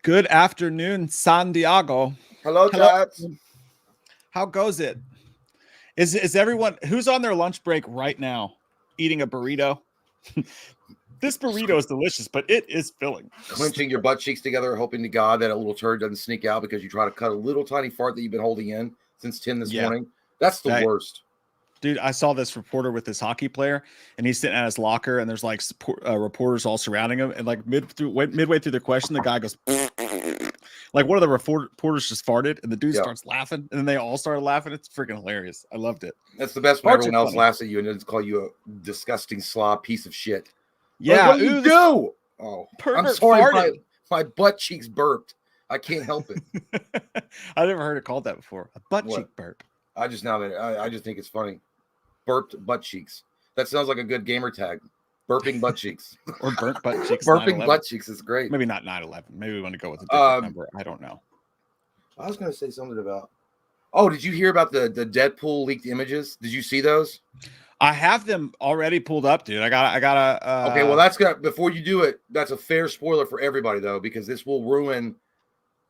Good afternoon, San Diego. Hello, Tats. How goes it? Is everyone who's on their lunch break right now eating a burrito? This burrito is delicious, but it is filling. Clenching your butt cheeks together, hoping to God that a little turd doesn't sneak out because you try to cut a little tiny fart that you've been holding in since 10 this morning. That's the worst. Dude, I saw this reporter with this hockey player, and he's sitting at his locker, and there's like reporters all surrounding him, and like midway through the question, the guy goes, like one of the reporters just farted, and the dude starts laughing, and then they all started laughing. It's freaking hilarious. I loved it. That's the best when everyone else laughs at you and then call you a disgusting slob piece of shit. Yeah, like, what do you do? Oh, I'm sorry, my butt cheeks burped. I can't help it. I never heard it called that before. A butt cheek burp. I just think it's funny. Burped butt cheeks. That sounds like a good gamer tag. Burping butt cheeks. Or burnt butt cheeks. Burping butt cheeks is great. Maybe not 9/11. Maybe we want to go with a different number. I don't know. I was going to say something about. Oh, did you hear about the Deadpool leaked images? Did you see those? I have them already pulled up, dude. I gotta. Okay, well, that's got. Before you do it, that's a fair spoiler for everybody though, because this will ruin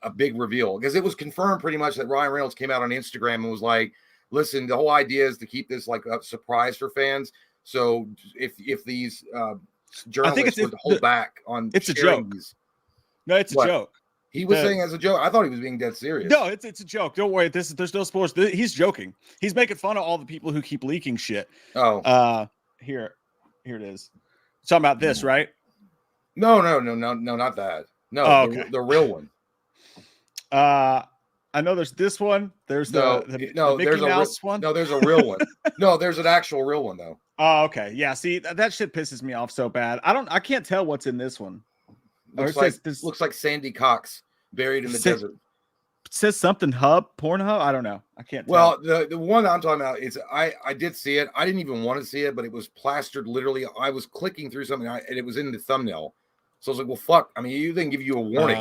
a big reveal. Because it was confirmed pretty much that Ryan Reynolds came out on Instagram and was like, "Listen, the whole idea is to keep this like a surprise for fans. So if these journalists would hold back on, it's a joke. No, it's a joke. He was saying as a joke. I thought he was being dead serious. No, it's a joke. Don't worry. There's no spoilers. He's joking. He's making fun of all the people who keep leaking shit. Oh, here it is. Talking about this, right? No, not that. No, okay. the real one. I know there's this one. There's the Mickey Mouse one. No, there's a real one. No, there's an actual real one though. Oh, okay. Yeah. See, that shit pisses me off so bad. I can't tell what's in this one. Looks like Sandy Cox buried in the desert. It says something Pornhub. I don't know. I can't tell. Well, the one I'm talking about is I did see it. I didn't even want to see it, but it was plastered literally. I was clicking through something and it was in the thumbnail. So I was like, well, fuck. I mean, you didn't give you a warning.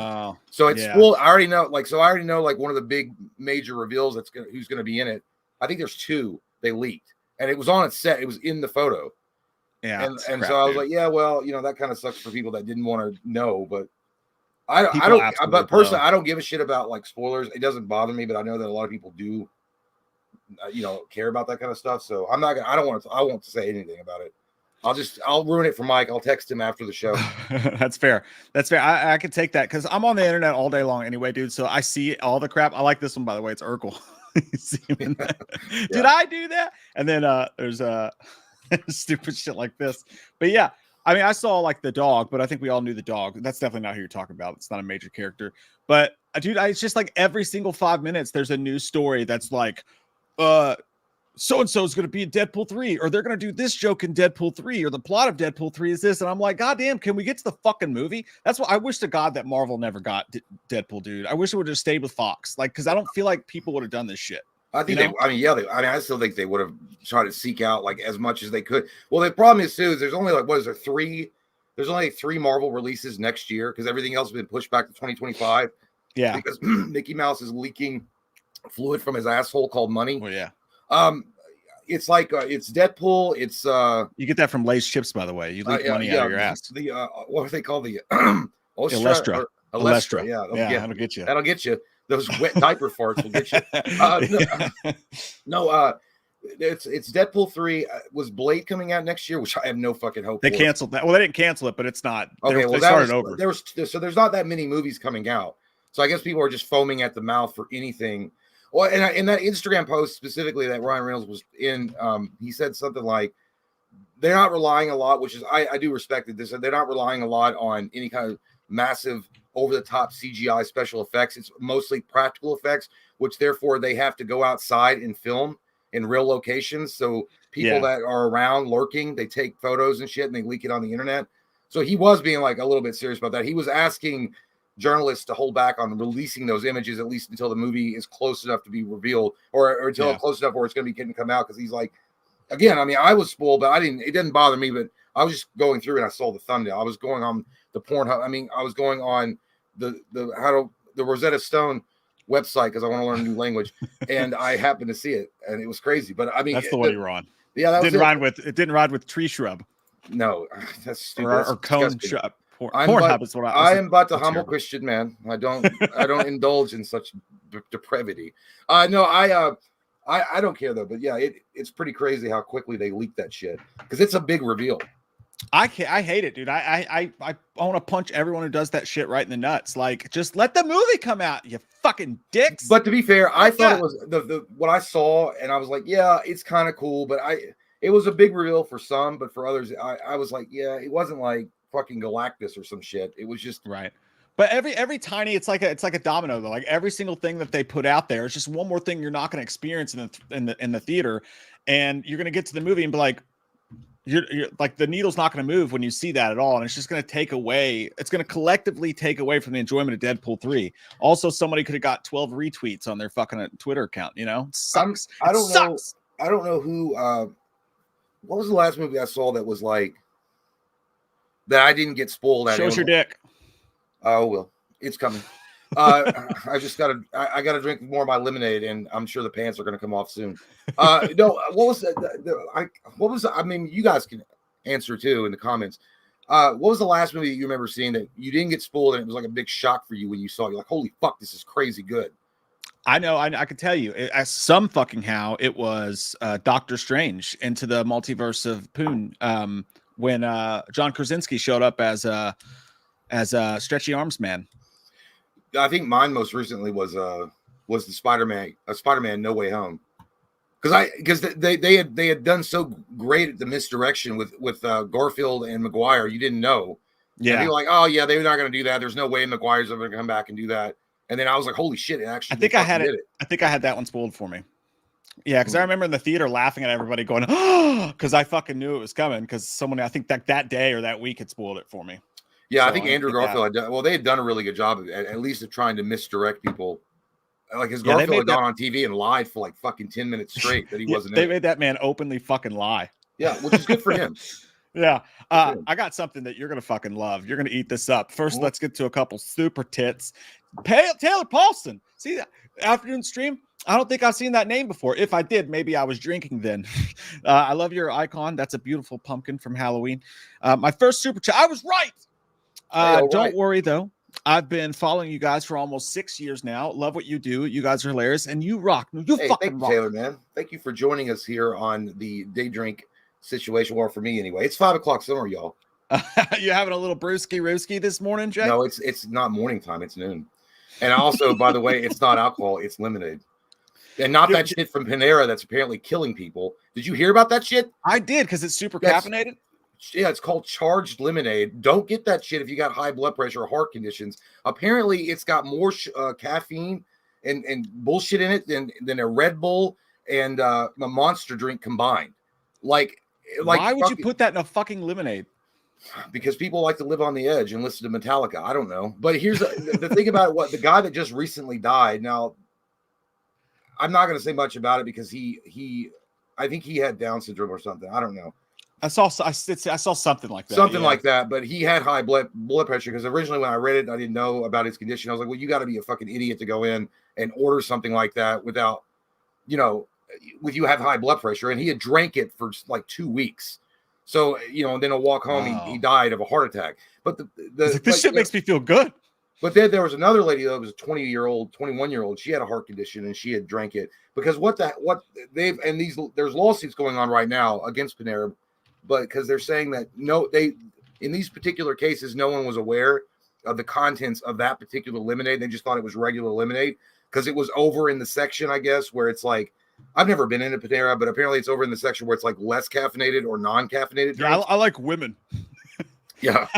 So it's full. I already know, like one of the big major reveals who's gonna be in it. I think there's two they leaked. And it was on its set. It was in the photo. Yeah. And so I was like, yeah, well, that kind of sucks for people that didn't want to know, but but personally, I don't give a shit about like spoilers. It doesn't bother me, but I know that a lot of people do, care about that kind of stuff. So I won't say anything about it. I'll ruin it for Mike. I'll text him after the show. That's fair. I can take that because I'm on the internet all day long anyway, dude. So I see all the crap. I like this one, by the way. It's Urkel. You see him in that? Yeah. Did I do that? And then there's stupid shit like this. But yeah, I mean, I saw like the dog, but I think we all knew the dog. That's definitely not who you're talking about. It's not a major character. But dude, it's just like every single 5 minutes there's a new story that's like so-and-so is going to be in Deadpool 3, or they're going to do this joke in Deadpool 3, or the plot of Deadpool 3 is this. And I'm like, God damn, can we get to the fucking movie? That's what I wish to God that Marvel never got Deadpool, dude. I wish it would have stayed with Fox. Like, because I don't feel like people would have done this shit. I think I still think they would have tried to seek out like as much as they could. Well, the problem is too, is there's only there's only 3 Marvel releases next year because everything else has been pushed back to 2025. Yeah. Because Mickey Mouse is leaking fluid from his asshole called money. Well, yeah. It's like it's Deadpool. It's you get that from Lay's chips, by the way. You leak money out of your ass. The what do they call the Elestra? Yeah, that'll get you. That'll get you. Those wet diaper farts will get you. It's Deadpool 3. Was Blade coming out next year? Which I have no fucking hope. They canceled that. Well, they didn't cancel it, but it's not. Okay, they started over. There's not that many movies coming out. So I guess people are just foaming at the mouth for anything. Well, and in that Instagram post specifically that Ryan Reynolds was in, he said something like, they're not relying a lot, which is I do respect it. They're not relying a lot on any kind of massive over-the-top CGI special effects. It's mostly practical effects, which therefore they have to go outside and film in real locations. So people that are around lurking, they take photos and shit and they leak it on the internet. So he was being like a little bit serious about that. He was asking journalists to hold back on releasing those images at least until the movie is close enough to be revealed or until close enough where it's going to be getting come out. Because he's like, again, I mean, I was spoiled, but it didn't bother me, but I was just going through and I saw the thumbnail. I was going on the Pornhub. I mean, I was going on the Rosetta Stone website because I want to learn a new language, and I happened to see it, and it was crazy. But I mean, that's the one you were on. Yeah, that didn't rhyme with tree shrub. No, that's stupid. Or cone shrub. Pornhub is what I am but a humble terrible. Christian man. I don't indulge in such depravity. No, I don't care though. But yeah, it's pretty crazy how quickly they leak that shit because it's a big reveal. I hate it, dude. I want to punch everyone who does that shit right in the nuts. Like, just let the movie come out, you fucking dicks. But to be fair, I thought it was the what I saw, and I was like, yeah, it's kind of cool. But it was a big reveal for some, but for others, I was like, yeah, it wasn't like fucking Galactus or some shit. It was just right. But every tiny, it's like a domino though. Like every single thing that they put out there, it's just one more thing you're not going to experience in the theater, and you're going to get to the movie and be like, you're like, the needle's not going to move when you see that at all, and it's just going to take away. It's going to collectively take away from the enjoyment of Deadpool 3. Also, somebody could have got 12 retweets on their fucking Twitter account. You know, it sucks. I don't know who. What was the last movie I saw that was like that I didn't get spoiled at? Show us your dick. Oh well, it's coming. I just gotta drink more of my lemonade, and I'm sure the pants are gonna come off soon. No, what was what was I mean, you guys can answer too in the comments. What was the last movie you remember seeing that you didn't get spoiled and it was like a big shock for you when you saw it? You're like, holy fuck, this is crazy good. I know. I can tell you, as some fucking how it was Doctor Strange Into the Multiverse of Poon, when John Krasinski showed up as Stretchy Arms Man. I think mine most recently was the Spider-Man No Way Home, because they had done so great at the misdirection with Garfield and Maguire. You didn't know, yeah. And they were like, oh yeah, they're not going to do that. There's no way Maguire's ever going to come back and do that. And then I was like, holy shit! It actually. I think I had it. I think I had that one spoiled for me. Yeah, because I remember in the theater laughing at everybody going, oh, because I fucking knew it was coming. Because someone, I think that day or that week had spoiled it for me. Yeah, so I think Andrew Garfield had done, well, they had done a really good job at least of trying to misdirect people. Like his Garfield had gone on TV and lied for like fucking 10 minutes straight that he wasn't in. They made that man openly fucking lie. Yeah, which is good for him. Yeah. I got something that you're going to fucking love. You're going to eat this up. First, let's get to a couple super tits. Taylor Paulson. See that afternoon stream? I don't think I've seen that name before. If I did, maybe I was drinking then. I love your icon. That's a beautiful pumpkin from Halloween. My first super chat. I was right. Don't worry though. I've been following you guys for almost 6 years now. Love what you do. You guys are hilarious and you rock. Thank you, Taylor, man. Thank you for joining us here on the Day Drink situation. Well, for me anyway. It's 5 o'clock somewhere, y'all. You having a little brewski this morning, Jay? No, it's not morning time. It's noon. And also, by the way, it's not alcohol. It's lemonade. And not that shit from Panera that's apparently killing people. Did you hear about that shit? I did, because it's super caffeinated. Yeah, it's called charged lemonade. Don't get that shit if you got high blood pressure or heart conditions. Apparently, it's got more caffeine and bullshit in it than a Red Bull and a Monster drink combined. Like why would you put that in a fucking lemonade? Because people like to live on the edge and listen to Metallica. I don't know. But here's the thing about it. The guy that just recently died. Now, I'm not going to say much about it because I think he had Down syndrome or something. I don't know. I saw something like that. Something like that, but he had high blood pressure because originally when I read it, I didn't know about his condition. I was like, well, you got to be a fucking idiot to go in and order something like that without, with you have high blood pressure. And he had drank it for like 2 weeks. So, and then a walk home, he died of a heart attack. But this shit makes me feel good. But then there was another lady that was a 21-year-old. She had a heart condition and she had drank it because there's lawsuits going on right now against Panera. But because they're saying that in these particular cases, no one was aware of the contents of that particular lemonade. They just thought it was regular lemonade because it was over in the section, I guess, where it's like, I've never been into Panera, but apparently it's over in the section where it's like less caffeinated or non-caffeinated. Yeah, I like women. Yeah.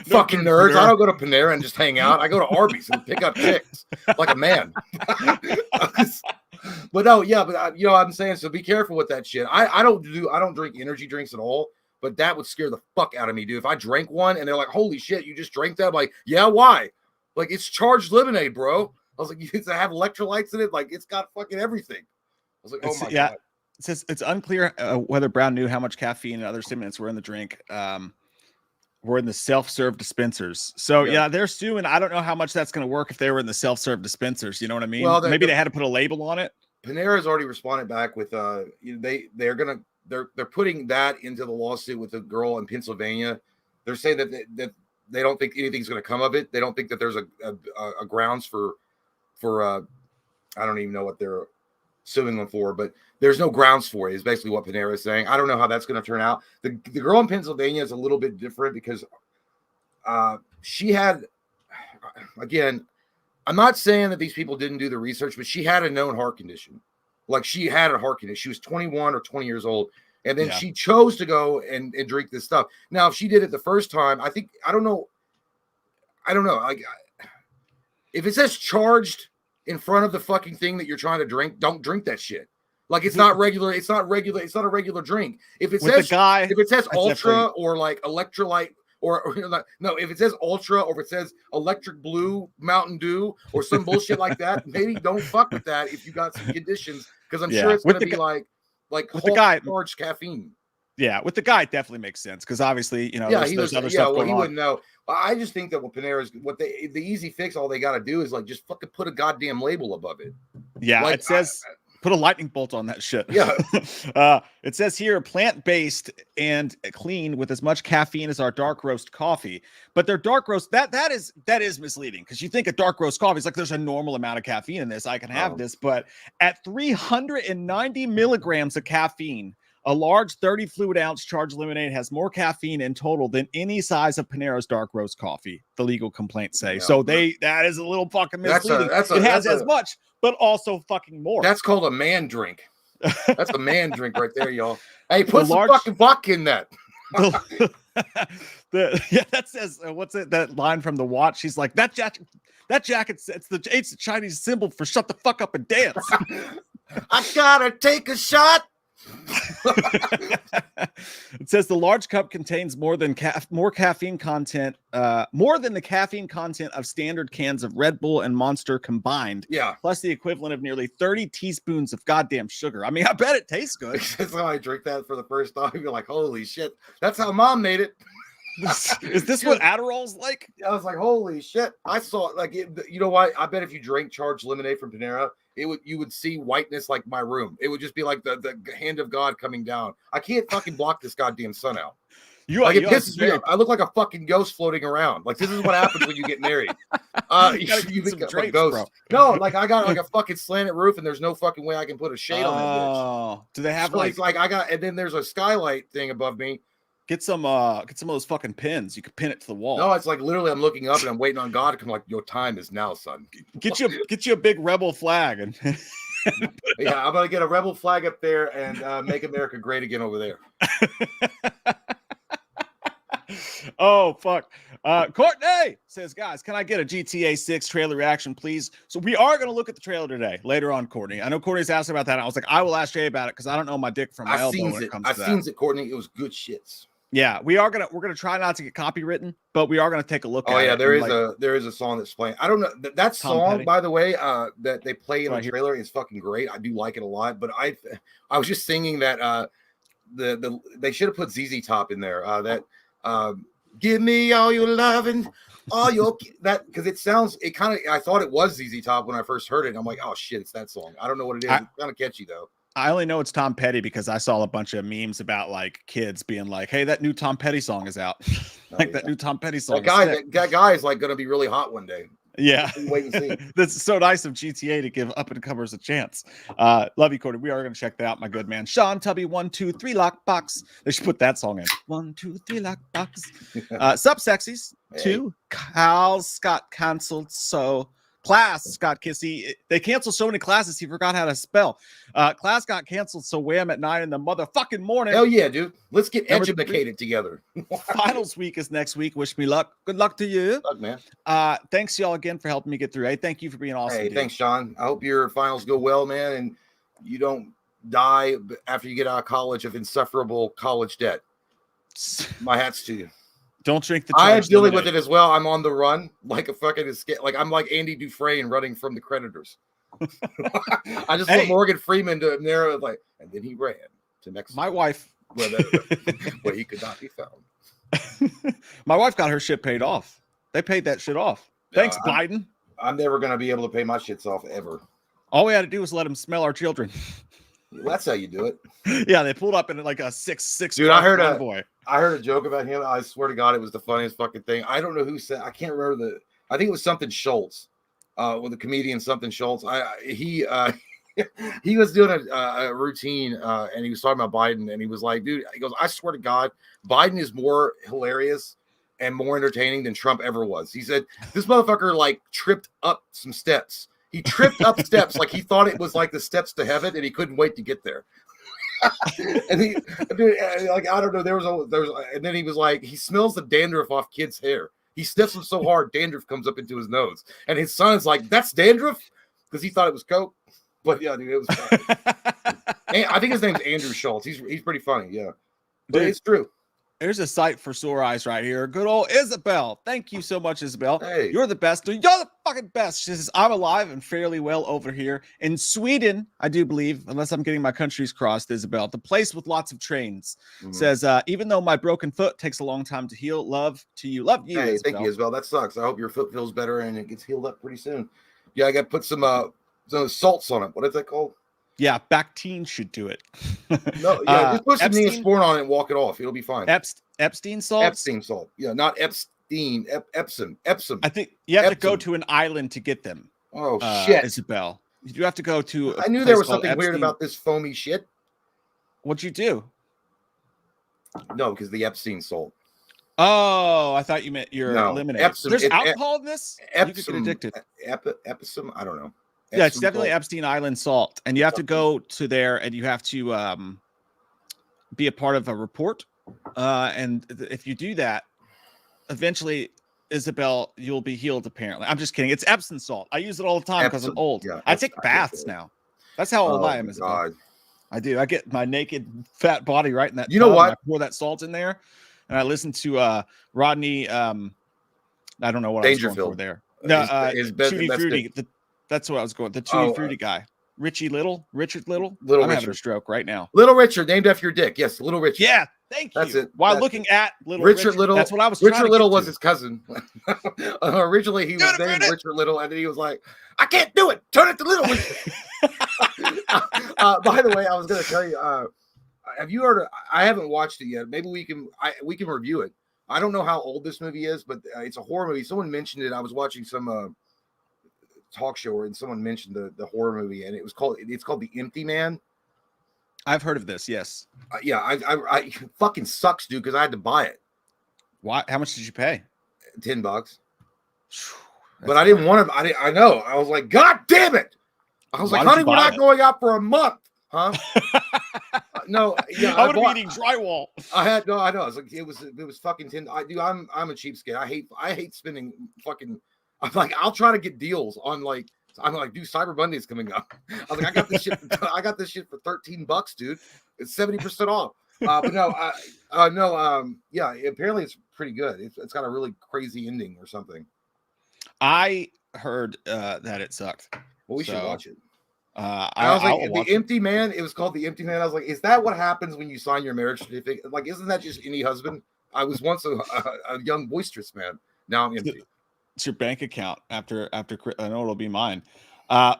Fucking nerds. I don't go to Panera and just hang out. I go to Arby's and pick up chicks like a man. But no, yeah, but I'm saying, so be careful with that shit. I don't drink energy drinks at all, but that would scare the fuck out of me, dude. If I drank one and they're like, holy shit, you just drank that? I'm like, yeah, why? Like, it's charged lemonade, bro. I was like, you have electrolytes in it? Like, it's got fucking everything. I was like, oh my God. It says it's unclear whether Brown knew how much caffeine and other stimulants were in the drink. Were in the self-serve dispensers. So yeah, they're suing. I don't know how much that's going to work if they were in the self-serve dispensers. You know what I mean? Well, maybe they had to put a label on it. Panera's already responded back with they're putting that into the lawsuit with the girl in Pennsylvania. They're saying that they don't think anything's going to come of it. They don't think that there's a grounds for I don't even know what they're suing them for, but there's no grounds for it, is basically what Panera is saying. I don't know how that's going to turn out. The girl in Pennsylvania is a little bit different because she had, again, I'm not saying that these people didn't do the research, but she had a known heart condition. Like, she had a heart condition. She was 21 or 20 years old. And then she chose to go and drink this stuff. Now, if she did it the first time, I don't know. Like, if it says charged in front of the fucking thing that you're trying to drink, don't drink that shit. Like, it's not regular. It's not regular. It's not a regular drink. If it says ultra or like electrolyte or no, if it says ultra or if it says electric blue Mountain Dew or some bullshit like that, maybe don't fuck with that if you got some conditions, because I'm sure it's going to be like with the guy charged caffeine. Yeah, with the guy, it definitely makes sense because obviously, there's other stuff going on. He wouldn't know. I just think that what Panera's, the easy fix, all they got to do is like just fucking put a goddamn label above it. Yeah, like, it says put a lightning bolt on that shit. Yeah. It says here plant-based and clean with as much caffeine as our dark roast coffee. But their dark roast, that is misleading because you think a dark roast coffee is like there's a normal amount of caffeine in this. I can have this, but at 390 milligrams of caffeine, a large 30 fluid ounce charged lemonade has more caffeine in total than any size of Panera's dark roast coffee, the legal complaints say. Yeah. So that is a little fucking misleading. It has as much, but also fucking more. That's called a man drink. That's a man drink right there, y'all. Hey, put some fucking vodka in that. That says, what's it? That line from The Watch. She's like, that jacket, it's the Chinese symbol for shut the fuck up and dance. I gotta take a shot. It says the large cup contains more caffeine content, more than the caffeine content of standard cans of Red Bull and Monster combined. Yeah, plus the equivalent of nearly 30 teaspoons of goddamn sugar. I mean, I bet it tastes good. That's how I drink that for the first time. You're like, holy shit, that's how Mom made it. Is this what Adderall's like? I was like, holy shit. I saw like it, you know what? I bet if you drink charged lemonade from Panera, you would see whiteness like my room. It would just be like the hand of God coming down. I can't fucking block this goddamn sun out. It pisses me off. I look like a fucking ghost floating around. Like, this is what happens when you get married. You become a ghost. Bro. No, like I got like a fucking slanted roof and there's no fucking way I can put a shade on that bitch. Oh, do they have and then there's a skylight thing above me. Get some of those fucking pins. You can pin it to the wall. No, it's like literally I'm looking up and I'm waiting on God to come like, your time is now, son. Get you a big rebel flag and yeah, I'm gonna get a rebel flag up there and make America great again over there. Oh fuck. Courtney says, guys, can I get a GTA 6 trailer reaction, please? So we are going to look at the trailer today, later on, Courtney. I know Courtney's asked about that. I was like, I will ask Jay about it because I don't know my dick from my elbow when it comes to that. I've seen it, Courtney. It was good shits. Yeah, we're gonna try not to get copywritten, but we are gonna take a look at it. Oh yeah, there is a song that's playing. I don't know that song, Petty, by the way, that they play in the trailer is fucking great. I do like it a lot, but I was just singing that they should have put ZZ Top in there. Give me all your loving, all your that, because I thought it was ZZ Top when I first heard it. I'm like, oh shit, it's that song. I don't know what it is. It's kind of catchy though. I only know it's Tom Petty because I saw a bunch of memes about like kids being like, "Hey, that new Tom Petty song is out." That new Tom Petty song. That guy is like going to be really hot one day. Yeah, wait and see. That's so nice of GTA to give up and comers a chance. Love you, Cody. We are going to check that out, my good man. Sean Tubby, 1, 2, 3 lockbox. They should put that song in. 1, 2, 3 lockbox. Sup, sexies. Hey. 2. Kyle's got canceled, so. Class got kissy. They canceled so many classes he forgot how to spell. Class got canceled, so wham at 9 in the motherfucking morning. Hell yeah, dude. Let's get educated together. Finals week is next week. Wish me luck. Good luck to you. Good luck, man. Thanks y'all again for helping me get through. Hey, thank you for being awesome. Hey, thanks, Sean. I hope your finals go well, man, and you don't die after you get out of college of insufferable college debt. My hat's to you. Don't drink the. I am dealing with it as well. I'm on the run like a fucking escape. Like I'm like Andy Dufresne running from the creditors. I just want Morgan Freeman to narrow it, like, and then he ran to Mexico. My wife, where he could not be found. My wife got her shit paid off. They paid that shit off. Thanks, Biden. I'm never gonna be able to pay my shits off ever. All we had to do was let him smell our children. That's how you do it. Yeah, they pulled up in like a six Dude, I heard a a joke about him. I swear to God, it was the funniest fucking thing. I don't know who said. I can't remember I think it was something Schultz, with the comedian something Schultz. He was doing a routine, and he was talking about Biden, and he was like, dude, he goes, I swear to God, Biden is more hilarious and more entertaining than Trump ever was. He said, this motherfucker like tripped up some steps. He tripped up steps like he thought it was like the steps to heaven, and he couldn't wait to get there. And dude, like, I don't know, there was, and then he was like, he smells the dandruff off kids' hair. He sniffs them so hard, dandruff comes up into his nose. And his son's like, that's dandruff? Because he thought it was coke. But yeah, dude, it was funny. And I think his name's Andrew Schultz. He's pretty funny, yeah. But Dude, it's true. There's a sight for sore eyes right here. Good old Isabel. Thank you so much, Isabel. Hey. You're the best. Dude. You're the fucking best. She says, I'm alive and fairly well over here in Sweden, I do believe, unless I'm getting my countries crossed, Isabel. The place with lots of trains. Says, even though my broken foot takes a long time to heal, love to you. Love you, Hey, Isabel. thank you, Isabel. That sucks. I hope your foot feels better and it gets healed up pretty soon. Yeah, I got to put some salts on it. What is that called? Yeah, Bactine should do it. No, yeah, just put some Neosporin on it and walk it off. It'll be fine. Epstein salt? Epstein salt. Yeah, not Epstein. Epsom. I think you have to go to an island to get them. Oh, shit. Isabel. You have to go to I knew there was something weird about this foamy shit. What'd you do? No, because the Epstein salt. Oh, I thought you meant you're eliminated. Epsom. There's alcohol in this? Epsom, you could get addicted. Epsom? I don't know. Yeah, it's definitely Epstein Island salt. And you have to go to there and you have to be a part of a report. And if you do that, eventually, Isabel, you'll be healed, apparently. I'm just kidding. It's Epsom salt. I use it all the time because I'm old. Yeah, I take baths now. That's how old I am, Isabel. God. I do. I get my naked, fat body right in that. You know what? I pour that salt in there. And I listen to Rodney. I don't know what I was going for there. No, Tutti Frutti. That's what I was going. The Tutti Frutti guy, Richard Little. I'm having a stroke right now. Little Richard, named after your dick. Yes, Little Richard. Yeah, thank you. That's it. While looking at Little Richard Little, that's what I was. Richard Little was his cousin. Originally, he was named Richard Little, and then he was like, "I can't do it. Turn it to Little Richard." By the way, I was going to tell you. Have you heard? I haven't watched it yet. Maybe we can review it. I don't know how old this movie is, but it's a horror movie. Someone mentioned it. I was watching some talk show, and someone mentioned the horror movie, and it's called The Empty Man. I've heard of this. Yes. Yeah. I fucking sucks, dude, because I had to buy it. Why? How much did you pay? $10. But I didn't want to. I know. I was like, God damn it! I was like, honey, we're not going out for a month, huh? No, yeah, I would have been eating drywall. I had no, I know. I was like, it was fucking $10. I'm a cheapskate. I hate spending fucking. I'm like, I'll try to get deals on like. I'm like, dude, Cyber Monday is coming up. I was like, I got this shit for $13, dude. It's 70% off. But no, yeah. Apparently, it's pretty good. It's got a really crazy ending or something. I heard that it sucked. Well, we should watch it. I was like, The Empty Man. It was called The Empty Man. I was like, is that what happens when you sign your marriage certificate? Like, isn't that just any husband? I was once a young boisterous man. Now I'm empty. It's your bank account after. I know it'll be mine.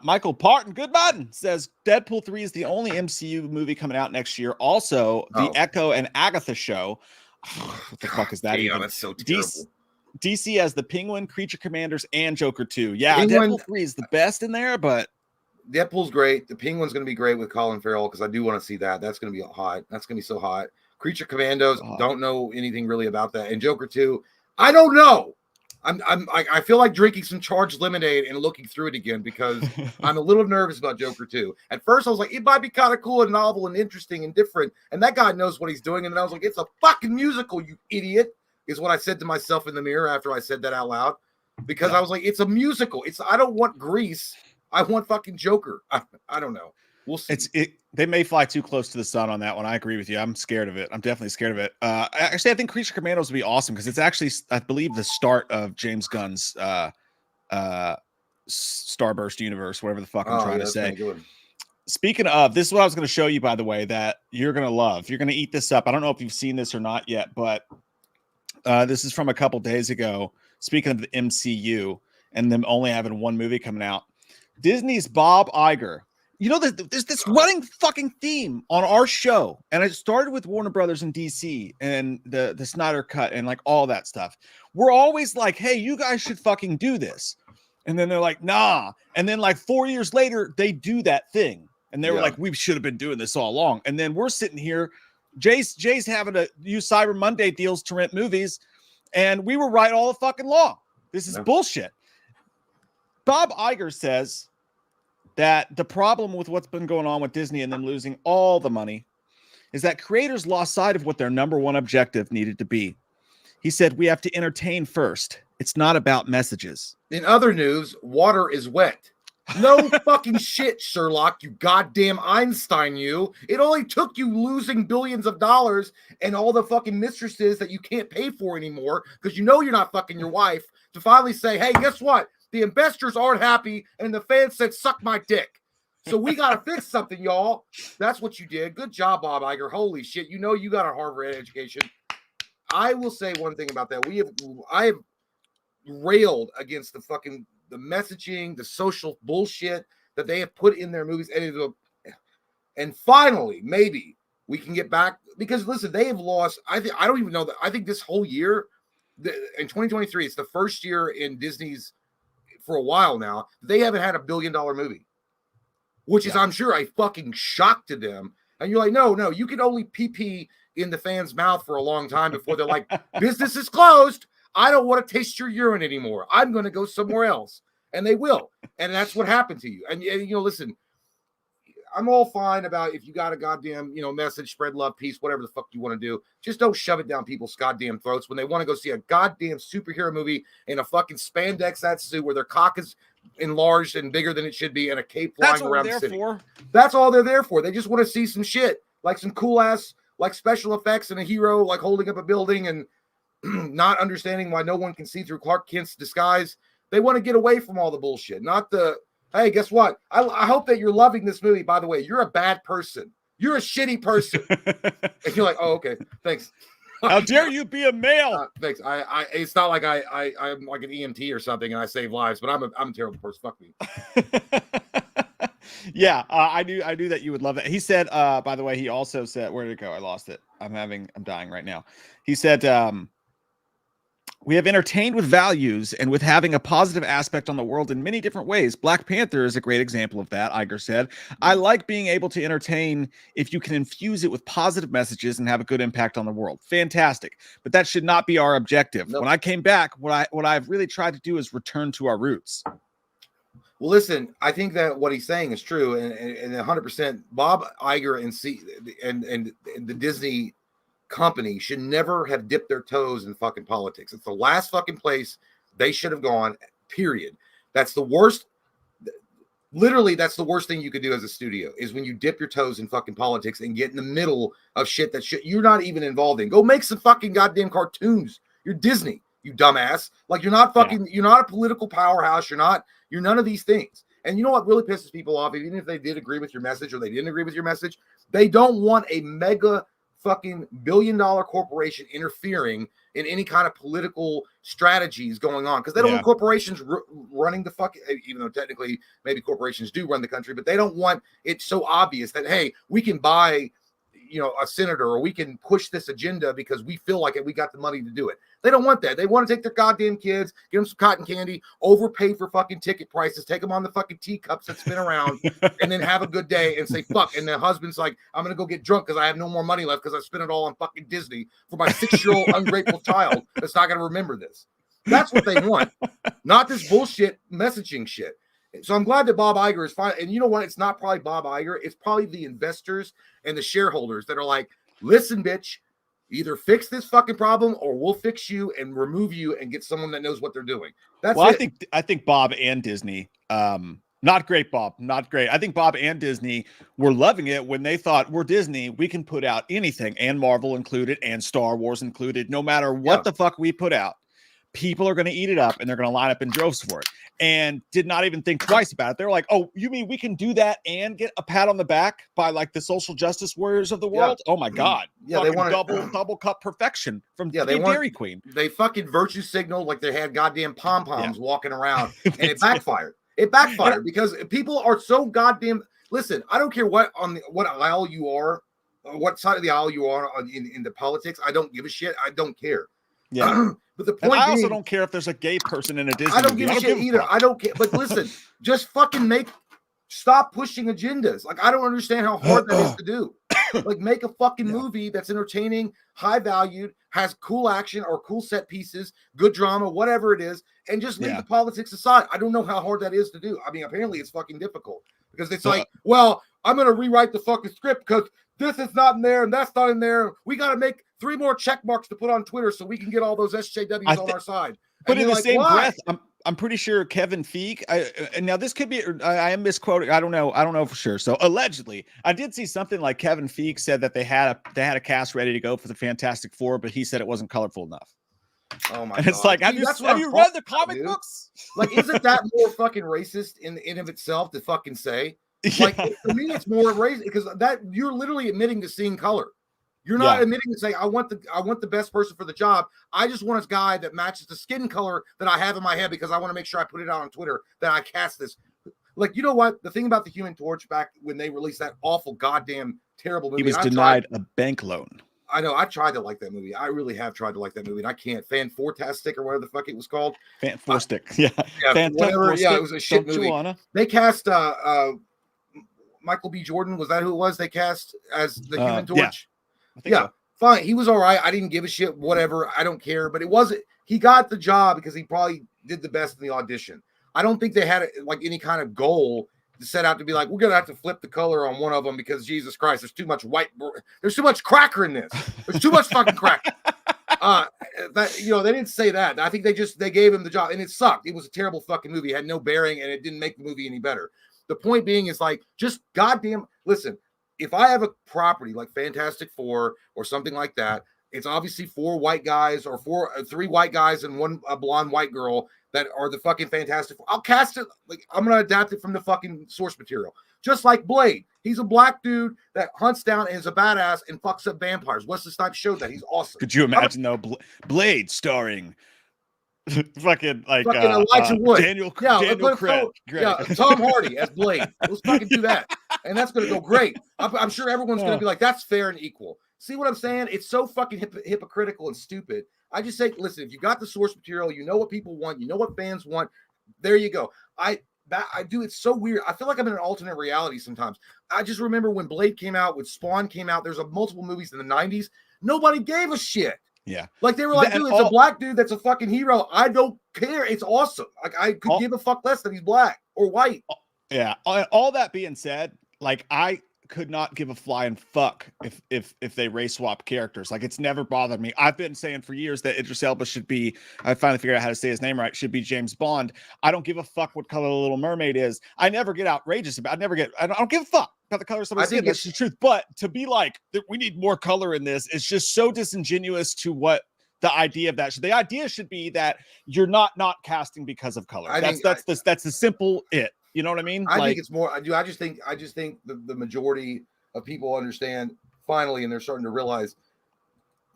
Michael Parton, good button, says Deadpool 3 is the only MCU movie coming out next year. Also, the Echo and Agatha show. What the fuck is that? Damn, even? That's so terrible. DC has the Penguin, Creature Commanders, and Joker 2. Yeah, Penguin, Deadpool 3 is the best in there, but Deadpool's great. The Penguin's going to be great with Colin Farrell because I do want to see that. That's going to be hot. That's going to be so hot. Creature Commandos, don't know anything really about that. And Joker 2, I don't know. I feel like drinking some charged lemonade and looking through it again because I'm a little nervous about Joker 2. At first, I was like, it might be kind of cool and novel and interesting and different. And that guy knows what he's doing. And then I was like, it's a fucking musical, you idiot, is what I said to myself in the mirror after I said that out loud. Because I was like, it's a musical. I don't want Grease. I want fucking Joker. I don't know. We'll see. They may fly too close to the sun on that one. I agree with you. I'm scared of it. I'm definitely scared of it. Actually, I think Creature Commandos would be awesome because it's actually, I believe, the start of James Gunn's Starburst universe, whatever the fuck I'm trying to say. Speaking of, this is what I was going to show you, by the way, that you're going to love. You're going to eat this up. I don't know if you've seen this or not yet, but this is from a couple days ago. Speaking of the MCU and them only having one movie coming out, Disney's Bob Iger you know, there's this running fucking theme on our show, and it started with Warner Brothers in DC and the Snyder Cut and like all that stuff. We're always like, hey, you guys should fucking do this, and then they're like, nah, and then like 4 years later they do that thing, and they were like, we should have been doing this all along, and then we're sitting here, Jay's having to use Cyber Monday deals to rent movies, and we were right all the fucking long. This is bullshit. Bob Iger says that the problem with what's been going on with Disney and them losing all the money is that creators lost sight of what their number one objective needed to be. He said, we have to entertain first. It's not about messages. In other news, water is wet. No fucking shit, Sherlock, you goddamn Einstein, you. It only took you losing billions of dollars and all the fucking mistresses that you can't pay for anymore because you know you're not fucking your wife to finally say, hey, guess what? The investors aren't happy, and the fans said, suck my dick. So we got to fix something, y'all. That's what you did. Good job, Bob Iger. Holy shit. You know you got a Harvard education. I will say one thing about that. I have railed against the messaging, the social bullshit that they have put in their movies. And finally, maybe we can get back. Because, listen, they have lost. I don't even know that. I think this whole year, in 2023, it's the first year in Disney's for a while now, they haven't had $1 billion movie, which is, I'm sure, a fucking shock to them. And you're like, no, you can only pee in the fan's mouth for a long time before they're like, business is closed. I don't want to taste your urine anymore. I'm going to go somewhere else. And they will. And that's what happened to you. And you know, listen, I'm all fine about if you got a goddamn, message, spread love, peace, whatever the fuck you want to do. Just don't shove it down people's goddamn throats when they want to go see a goddamn superhero movie in a fucking spandex suit where their cock is enlarged and bigger than it should be and a cape flying around the city. That's all they're there for. They just want to see some shit, like some cool ass, like special effects and a hero like holding up a building and not understanding why no one can see through Clark Kent's disguise. They want to get away from all the bullshit, not the, hey, guess what? I hope that you're loving this movie. By the way, you're a bad person. You're a shitty person. And you're like, oh, okay, thanks. How dare you be a male? Thanks. It's not like I'm like an EMT or something and I save lives, but I'm a terrible person. Fuck me. Yeah, I knew that you would love it. He said, by the way, he also said, where did it go? I lost it. I'm dying right now. He said, we have entertained with values and with having a positive aspect on the world in many different ways. Black Panther is a great example of that, Iger said. I like being able to entertain if you can infuse it with positive messages and have a good impact on the world. Fantastic. But that should not be our objective. Nope. When I came back, what I've really tried to do is return to our roots. Well, listen, I think that what he's saying is true. And 100%, Bob Iger and the Disney company should never have dipped their toes in fucking politics. It's the last fucking place they should have gone, period. That's the worst. Literally, that's the worst thing you could do as a studio is when you dip your toes in fucking politics and get in the middle of shit that you're not even involved in. Go make some fucking goddamn cartoons. You're Disney, you dumbass. Like you're not fucking, You're not a political powerhouse. You're none of these things. And you know what really pisses people off, even if they did agree with your message or they didn't agree with your message, they don't want a mega fucking billion-dollar corporation interfering in any kind of political strategies going on because they don't want corporations running the fucking, even though technically maybe corporations do run the country, but they don't want it so obvious that, hey, we can buy, a senator or we can push this agenda because we feel like it, we got the money to do it. They don't want that. They want to take their goddamn kids, give them some cotton candy, overpay for fucking ticket prices, take them on the fucking teacups that spin around, and then have a good day and say, fuck. And the husband's like, I'm going to go get drunk because I have no more money left because I spent it all on fucking Disney for my 6-year-old ungrateful child that's not going to remember this. That's what they want, not this bullshit messaging shit. So I'm glad that Bob Iger is fine. And you know what? It's not probably Bob Iger. It's probably the investors and the shareholders that are like, listen, bitch, either fix this fucking problem or we'll fix you and remove you and get someone that knows what they're doing. That's it. I think Bob and Disney, not great, Bob, not great. I think Bob and Disney were loving it when they thought we're Disney. We can put out anything, and Marvel included and Star Wars included, no matter what the fuck we put out. People are going to eat it up and they're going to line up in droves for it, and did not even think twice about it. They're like, oh, you mean we can do that and get a pat on the back by like the social justice warriors of the world? Oh my God. Yeah. They want double cup perfection from Dairy Queen. They fucking virtue signaled like they had goddamn pom-poms walking around and it backfired. It backfired because people are so goddamn, listen, I don't care what aisle you are, or what side of the aisle you are in the politics. I don't give a shit. I don't care. Yeah. But the And point I also being, don't care if there's a gay person in a Disney I don't movie. give a shit either. I don't care. But listen, just fucking stop pushing agendas. Like, I don't understand how hard that is to do. Like, make a fucking movie that's entertaining, high valued, has cool action or cool set pieces, good drama, whatever it is, and just leave the politics aside. I don't know how hard that is to do. I mean, apparently it's fucking difficult because it's like, well, I'm going to rewrite the fucking script because this is not in there and that's not in there. We got to make 3 more check marks to put on Twitter so we can get all those SJWs on our side. But in the same breath, I'm pretty sure Kevin Feige, and now this could be, I am misquoting. I don't know for sure. So allegedly, I did see something like Kevin Feige said that they had a cast ready to go for the Fantastic Four, but he said it wasn't colorful enough. Oh my and God. It's like, have you read the comic books? Like, isn't that more fucking racist in of itself to fucking say? Like, for me, it's more racist because that you're literally admitting to seeing color. You're not admitting to say, I want the best person for the job. I just want a guy that matches the skin color that I have in my head because I want to make sure I put it out on Twitter that I cast this. Like, you know what? The thing about the Human Torch back when they released that awful, goddamn, terrible movie. He was denied a bank loan. I know. I tried to like that movie. I really have tried to like that movie, and I can't. Fantastic or whatever the fuck it was called. Fantastic. Yeah. Whatever. Yeah, it was a shit movie. They cast Michael B. Jordan. Was that who it was? They cast as the Human Torch. Yeah, so. Fine. He was all right. I didn't give a shit. Whatever. I don't care. But it wasn't. He got the job because he probably did the best in the audition. I don't think they had like any kind of goal to set out to be like, we're gonna have to flip the color on one of them because Jesus Christ, there's too much there's too much cracker in this. There's too much fucking crack. They didn't say that. I think they gave him the job, and it sucked. It was a terrible fucking movie. It had no bearing, and it didn't make the movie any better. The point being is like, just goddamn listen. If I have a property like Fantastic Four or something like that, it's obviously 4 white guys or 3 white guys and 1 blonde white girl that are the fucking Fantastic Four. I'll cast it like I'm gonna adapt it from the fucking source material. Just like Blade, he's a black dude that hunts down and is a badass and fucks up vampires. Wesley Snipes showed that. He's awesome. Could you imagine though, Blade starring fucking Elijah Wood, Daniel Craig, Tom Hardy as Blade. Let's fucking do that, and that's gonna go great. I'm sure everyone's gonna be like, that's fair and equal. See what I'm saying? It's so fucking hypocritical and stupid. I just say, listen, if you got the source material, you know what people want, you know what fans want. There you go. I do. It's so weird. I feel like I'm in an alternate reality sometimes. I just remember when Blade came out, when Spawn came out. There's multiple movies in the 90s. Nobody gave a shit. Yeah. Like they were like, dude, it's a black dude that's a fucking hero. I don't care. It's awesome. Like I could give a fuck less that he's black or white. Yeah. All that being said, like I could not give a flying fuck if they race swap characters. Like it's never bothered me. I've been saying for years that Idris Elba should be, I finally figured out how to say his name right, should be James Bond. I don't give a fuck what color the Little Mermaid is. I never get outrageous about I don't give a fuck about the color of somebody's skin. That's the truth. But to be like, we need more color in this, it's just so disingenuous to what the idea of that should. The idea should be that you're not casting because of color. That's the simple it. You know what I mean? I think it's more. I just think the majority of people understand finally, and they're starting to realize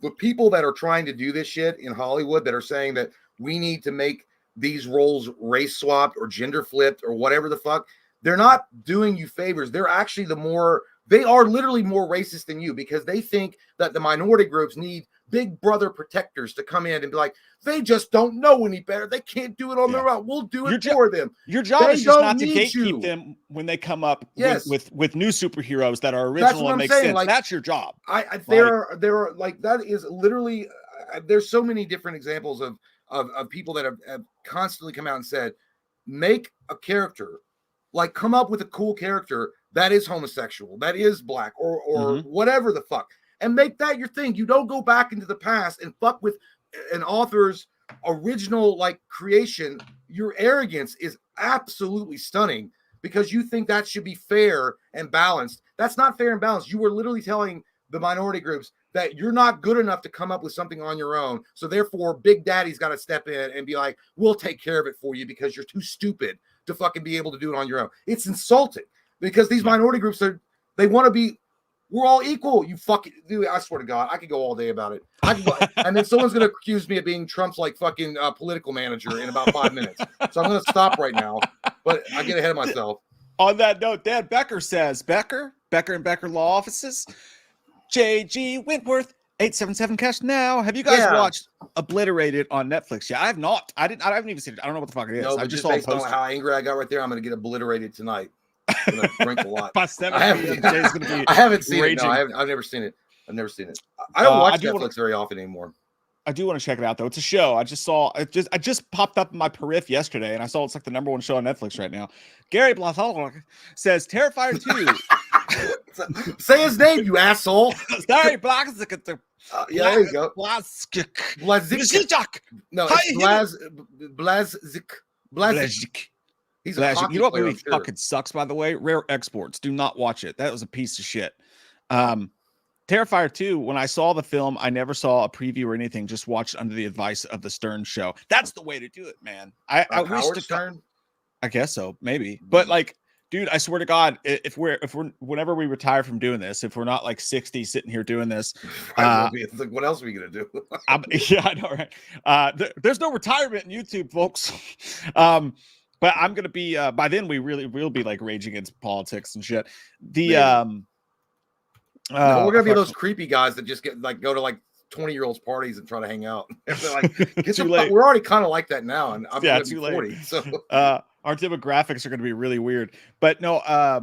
the people that are trying to do this shit in Hollywood that are saying that we need to make these roles race swapped or gender flipped or whatever the fuck. They're not doing you favors. They're actually they are literally more racist than you because they think that the minority groups need big brother protectors to come in and be like, they just don't know any better. They can't do it on their own. We'll do it for them. Your job is just not to gatekeep them when they come up with new superheroes that are original and make sense. Like, that's your job. There are like, that is literally, there's so many different examples of people that have constantly come out and said, make a character, like come up with a cool character that is homosexual, that is black or whatever the fuck. And make that your thing. You don't go back into the past and fuck with an author's original like creation. Your arrogance is absolutely stunning because you think that should be fair and balanced. That's not fair and balanced. You were literally telling the minority groups that you're not good enough to come up with something on your own. So therefore, Big Daddy's got to step in and be like, we'll take care of it for you because you're too stupid to fucking be able to do it on your own. It's insulting because these minority groups they want to be. We're all equal. You fucking dude. I swear to God, I could go all day about it. And then someone's gonna accuse me of being Trump's like fucking political manager in about 5 minutes. So I'm gonna stop right now. But I get ahead of myself. On that note, Dan Becker says, Becker and Becker Law Offices, J.G. Wentworth, 877 cash now. Have you guys watched Obliterated on Netflix? Yeah, I have not. I haven't even seen it. I don't know what the fuck it is. No, I but just just saw a based on poster. how angry I got right there, I'm going to get obliterated tonight. I'm going to drink a lot. By 7 p.m., Jay's going to be I haven't seen raging. it. No, I've never seen it. I've never seen it. I don't watch Netflix very often anymore. I do want to check it out though. It's a show. I just popped up in my periph yesterday, and I saw it's like the #1 show on Netflix right now. Gary Blathol says Terrifier 2. Say his name, you asshole. Sorry, Blazik. Yeah, there you go. Blazik. No, it's Blazik. He's a hockey You know what player, movie fucking sucks, by the way? Rare Exports. Do not watch it. That was a piece of shit. Terrifier 2, when I saw the film, I never saw a preview or anything, just watched under the advice of the Stern Show. That's the way to do it, man. I wish Howard Stern? I guess so, maybe. But like, dude, I swear to God, if we're whenever we retire from doing this, if we're not like 60 sitting here doing this, it's like, what else are we gonna do? Yeah, I know, right? There's no retirement in YouTube, folks. But I'm gonna be by then we'll be like raging against politics and shit. No, we're gonna be those creepy guys that just go to like 20-year-olds parties and try to hang out. They're like, we're already kind of like that now, and I'm gonna be 40. Late. So our demographics are gonna be really weird. But no, I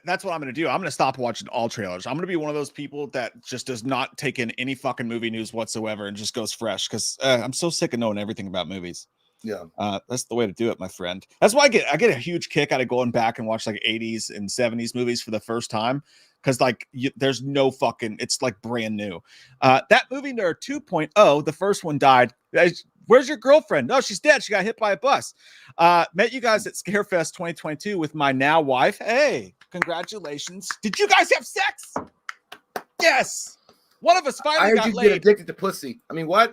that's what I'm gonna do. I'm gonna stop watching all trailers. I'm gonna be one of those people that just does not take in any fucking movie news whatsoever and just goes fresh because I'm so sick of knowing everything about movies. Yeah, that's the way to do it, my friend. That's why I get a huge kick out of going back and watch like 80s and 70s movies for the first time because like there's no fucking, it's like brand new. That movie Nerd 2.0, the first one died. Where's your girlfriend? No, she's dead. She got hit by a bus. Met you guys at Scarefest 2022 with my now wife. Hey, congratulations. Did you guys have sex? Yes. One of us finally got laid. Get addicted to pussy. I mean, what?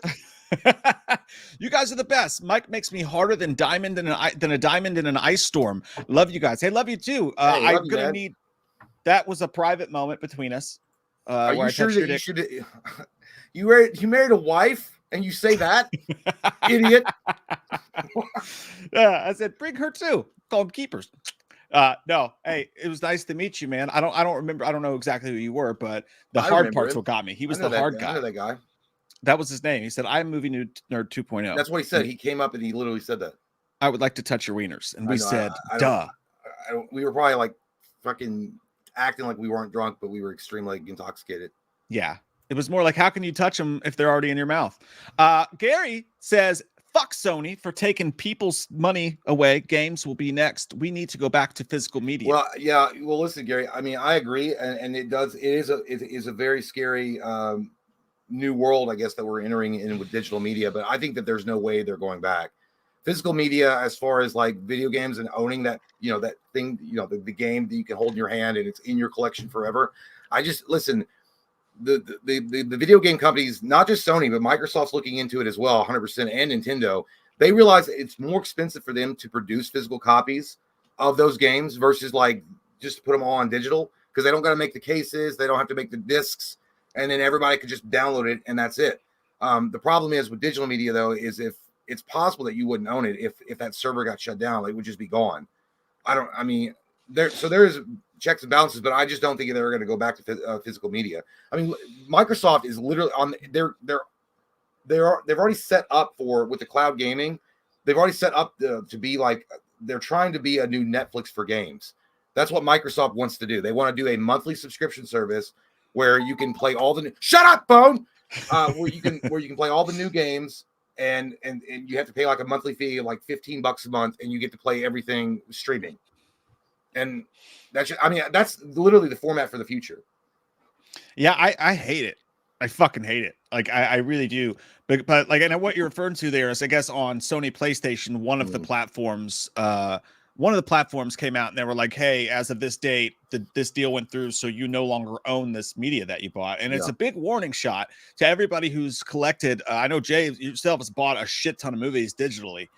You guys are the best. Mike makes me harder than a diamond in an ice storm. Love you guys. Hey, love you too. I'm gonna need. That was a private moment between us. Are you sure that you should? You married a wife and you say that, idiot? Yeah, I said bring her too. Call them keepers. No, hey, it was nice to meet you, man. I don't remember. I don't know exactly who you were, but the hard part's what got me. He was the hard guy. I know that guy. That was his name. He said, I'm movie nerd 2.0. That's what he said. He came up and he literally said that. I would like to touch your wieners. And we said, duh. We were probably like fucking acting like we weren't drunk, but we were extremely intoxicated. Yeah. It was more like, how can you touch them if they're already in your mouth? Gary says, fuck Sony for taking people's money away. Games will be next. We need to go back to physical media. Well, yeah. Well, listen, Gary, I mean, I agree. And it is a very scary, new world, I guess, that we're entering in with digital media, but I think that there's no way they're going back. Physical media, as far as like video games and owning that, that thing, the game that you can hold in your hand and it's in your collection forever. I just listen, the video game companies, not just Sony, but Microsoft's looking into it as well, 100%, and Nintendo. They realize it's more expensive for them to produce physical copies of those games versus like just put them all on digital because they don't got to make the cases, they don't have to make the discs. And then everybody could just download it, and that's it. The problem is with digital media, though, is if it's possible that you wouldn't own it if that server got shut down, it would just be gone. There is checks and balances, but I just don't think they're going to go back to physical media. I mean, Microsoft is literally on. They've already set up with the cloud gaming. They've already set up to be like they're trying to be a new Netflix for games. That's what Microsoft wants to do. They want to do a monthly subscription service where you can play all the new shut up phone where you can play all the new games and you have to pay like a monthly fee of like $15 a month and you get to play everything streaming. And that's literally the format for the future. Yeah, I hate it. I fucking hate it. Like I really do. But like, and what you're referring to there is, I guess, on Sony PlayStation, one of the platforms came out and they were like, hey, as of this date, this deal went through, so you no longer own this media that you bought. And it's a big warning shot to everybody who's collected. I know Jay yourself has bought a shit ton of movies digitally.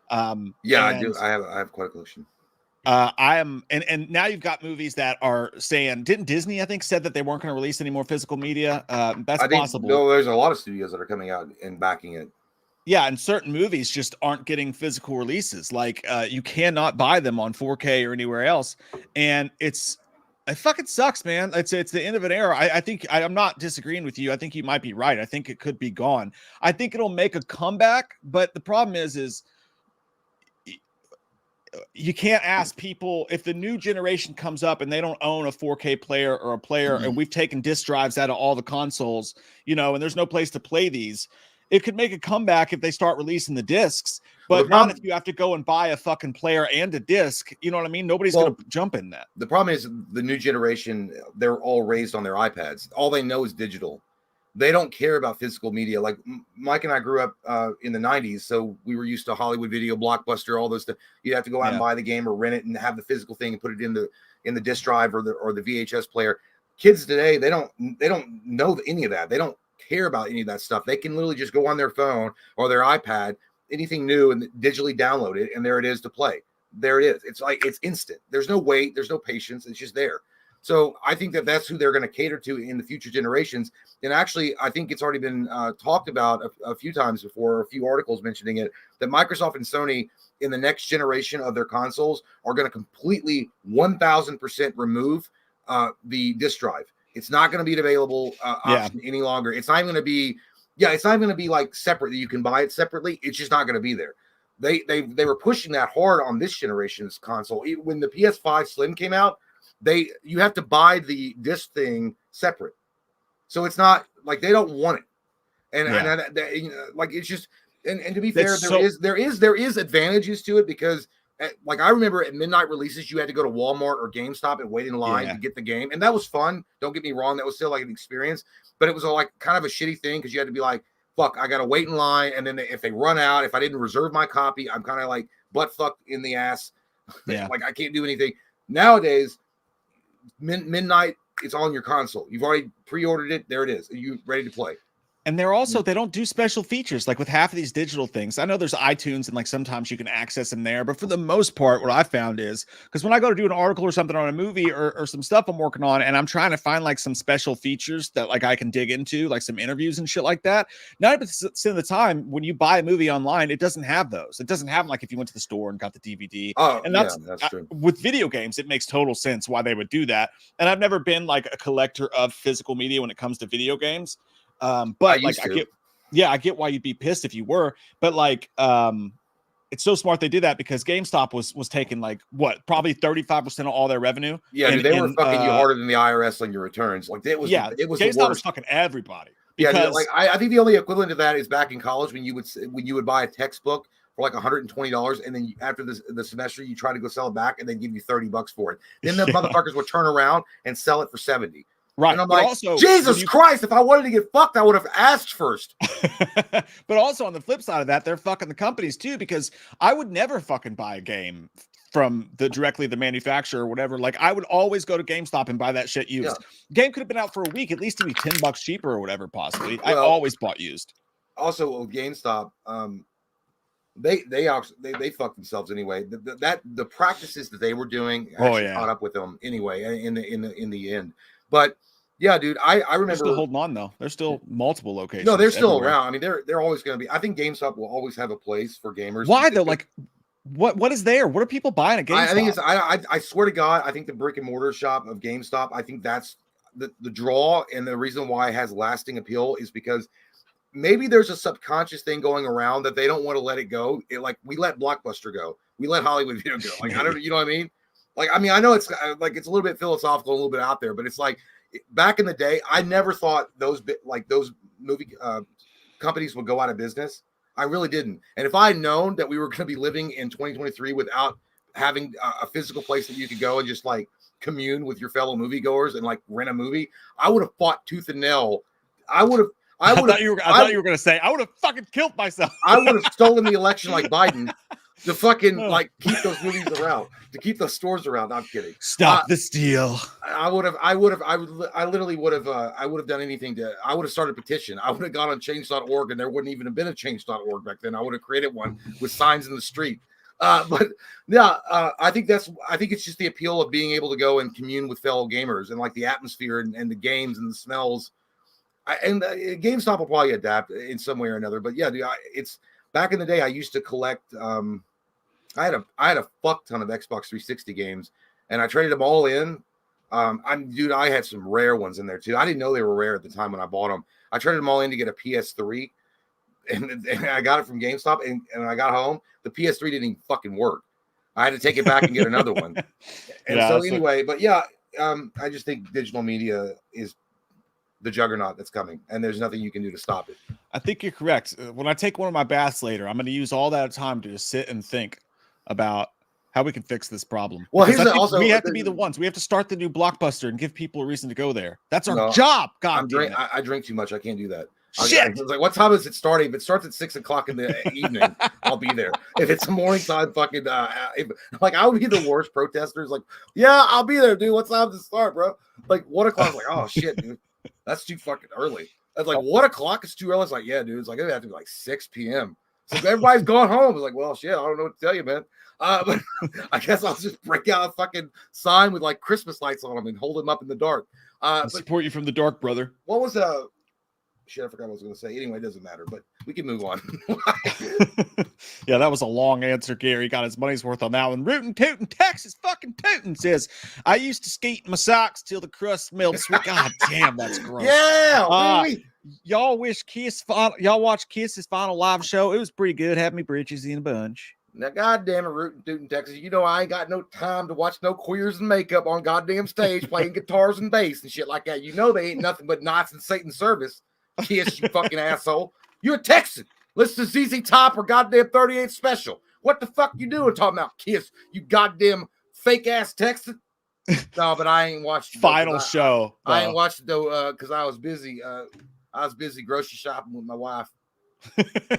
I do. I have quite a collection. And now you've got movies that are saying, didn't Disney, I think, said that they weren't going to release any more physical media? That's possible. No, there's a lot of studios that are coming out and backing it. Yeah, and certain movies just aren't getting physical releases. Like you cannot buy them on 4K or anywhere else, and it fucking sucks, man. It's the end of an era. I think I'm not disagreeing with you. I think you might be right. I think it could be gone. I think it'll make a comeback, but the problem is you can't ask people if the new generation comes up and they don't own a 4K player or a player, and we've taken disk drives out of all the consoles, you know, and there's no place to play these. It could make a comeback if they start releasing the discs, but not if you have to go and buy a fucking player and a disc. You know what I mean? Nobody's going to jump in that. The problem is the new generation, they're all raised on their iPads. All they know is digital. They don't care about physical media. Like Mike and I grew up in the 90s, so we were used to Hollywood Video, Blockbuster, all those stuff. You'd have to go out and buy the game or rent it and have the physical thing and put it in the disc drive or the VHS player. Kids today, they don't know any of that. They don't care about any of that stuff. They can literally just go on their phone or their iPad, anything new, and digitally download it, and there it is to play. There it is. It's like it's instant. There's no wait. There's no patience. It's just there. So I think that's who they're going to cater to in the future generations. And actually, I think it's already been talked about a few times before, a few articles mentioning it, that Microsoft and Sony in the next generation of their consoles are going to completely 1,000% remove the disk drive. It's not going to be an available option any longer. It's not even going to be, it's not going to be like separate that you can buy it separately. It's just not going to be there. They were pushing that hard on this generation's console. When the PS5 Slim came out, you have to buy the disc thing separate, so it's not like they don't want it, and like it's just and to be fair, there is advantages to it because like I remember at midnight releases you had to go to Walmart or GameStop and wait in line to get the game, and that was fun. Don't get me wrong, that was still like an experience, but it was all like kind of a shitty thing because you had to be like, fuck, I gotta wait in line, and then if they run out, if I didn't reserve my copy, I'm kind of like butt fucked in the ass. Like I can't do anything nowadays. Midnight, it's on your console. You've already pre-ordered it. There it is. You ready to play. And they're also, they don't do special features like with half of these digital things. I know there's iTunes and like sometimes you can access them there, but for the most part, what I found is because when I go to do an article or something on a movie or some stuff I'm working on, and I'm trying to find like some special features that like I can dig into, like some interviews and shit like that. 90% of the time, when you buy a movie online, it doesn't have those. It doesn't have them like if you went to the store and got the DVD. Oh, and that's true. With video games, it makes total sense why they would do that. And I've never been like a collector of physical media when it comes to video games. But like I get why you'd be pissed if you were, but like it's so smart they did that because GameStop was taking like what, probably 35% of all their revenue. Yeah, and they were fucking you harder than the IRS on your returns. Like it was GameStop was fucking everybody. Because dude, like I think the only equivalent to that is back in college when you would buy a textbook for like $120, and then after the semester you try to go sell it back and they give you $30 for it. Then the motherfuckers would turn around and sell it for $70. Right. And I'm like, also, Jesus Christ, if I wanted to get fucked, I would have asked first. But also on the flip side of that, they're fucking the companies too, because I would never fucking buy a game from directly the manufacturer or whatever. Like I would always go to GameStop and buy that shit used. Yeah. Game could have been out for a week. At least it'd be $10 cheaper or whatever, possibly. Well, I always bought used. Also with GameStop, they fucked themselves anyway. The practices that they were doing caught up with them anyway in the end. But yeah, dude, I remember they're still holding on though. There's still multiple locations. No, they're still around. I mean, they're always going to be. I think GameStop will always have a place for gamers. Why though? Like, what is there? What are people buying at GameStop? I think it's. I swear to God, I think the brick and mortar shop of GameStop. I think that's the draw, and the reason why it has lasting appeal is because maybe there's a subconscious thing going around that they don't want to let it go. Like we let Blockbuster go, we let Hollywood Video go. Like I don't, you know what I mean? Like, I mean, I know it's like it's a little bit philosophical, a little bit out there, but it's like back in the day, I never thought those movie companies would go out of business. I really didn't. And if I had known that we were going to be living in 2023 without having a physical place that you could go and just like commune with your fellow moviegoers and like rent a movie, I would have fought tooth and nail. I thought you were going to say I would have fucking killed myself. I would have stolen the election like Biden. To fucking like keep those movies around, to keep those stores around. No, I'm kidding. Stop the steal. I literally would have done anything I would have started a petition. I would have gone on change.org and there wouldn't even have been a change.org back then. I would have created one with signs in the street. But yeah, I think it's just the appeal of being able to go and commune with fellow gamers and like the atmosphere and the games and the smells. GameStop will probably adapt in some way or another. But yeah, dude, back in the day, I used to collect. I had a fuck ton of Xbox 360 games, and I traded them all in. I had some rare ones in there too. I didn't know they were rare at the time when I bought them. I traded them all in to get a PS3, and I got it from GameStop. And I got home, the PS3 didn't even fucking work. I had to take it back and get another one. And Yeah, so anyway, but yeah, I just think digital media is the juggernaut that's coming, and there's nothing you can do to stop it. I think you're correct. When I take one of my baths later, I'm going to use all that time to just sit and think about how we can fix this problem. Well, Because here's I think also we have to be the ones. We have to start the new Blockbuster and give people a reason to go there. That's our No, job. God damn it. I drink too much. I can't do that. Shit. It's like, what time is it starting? If it starts at 6 o'clock in the evening, I'll be there. If it's a morning time, fucking I would be the worst protesters. Like, yeah, I'll be there, dude. What time does it start, bro? Like 1 o'clock. Like, oh shit, dude, that's too fucking early. It's like 1 o'clock is too early. It's like, yeah, dude. It's like it have to be like 6 p.m. So everybody's gone home. It's like, well, shit, I don't know what to tell you, man. But I guess I'll just break out a fucking sign with like Christmas lights on them and hold them up in the dark. Support you from the dark, brother. What was shit, I forgot what I was going to say. Anyway, it doesn't matter, but we can move on. Yeah, that was a long answer, Gary. Got his money's worth on that one. Rootin' Tootin' Texas fucking Tootin' says, I used to skate in my socks till the crust melted sweet. God damn, that's gross. Yeah. Y'all watch Kiss's final live show. It was pretty good. Had me britches in a bunch. Now, goddamn it, Rootin' Tootin' Texas. You know I ain't got no time to watch no queers and makeup on goddamn stage playing guitars and bass and shit like that. You know they ain't nothing but Knots and Satan's service. Kiss, you fucking asshole. You're a Texan. Listen to ZZ Top or goddamn 38 Special. What the fuck you doing talking about Kiss, you goddamn fake ass Texan? No, but I ain't watched final show. I ain't watched it though because I was busy. I was busy grocery shopping with my wife.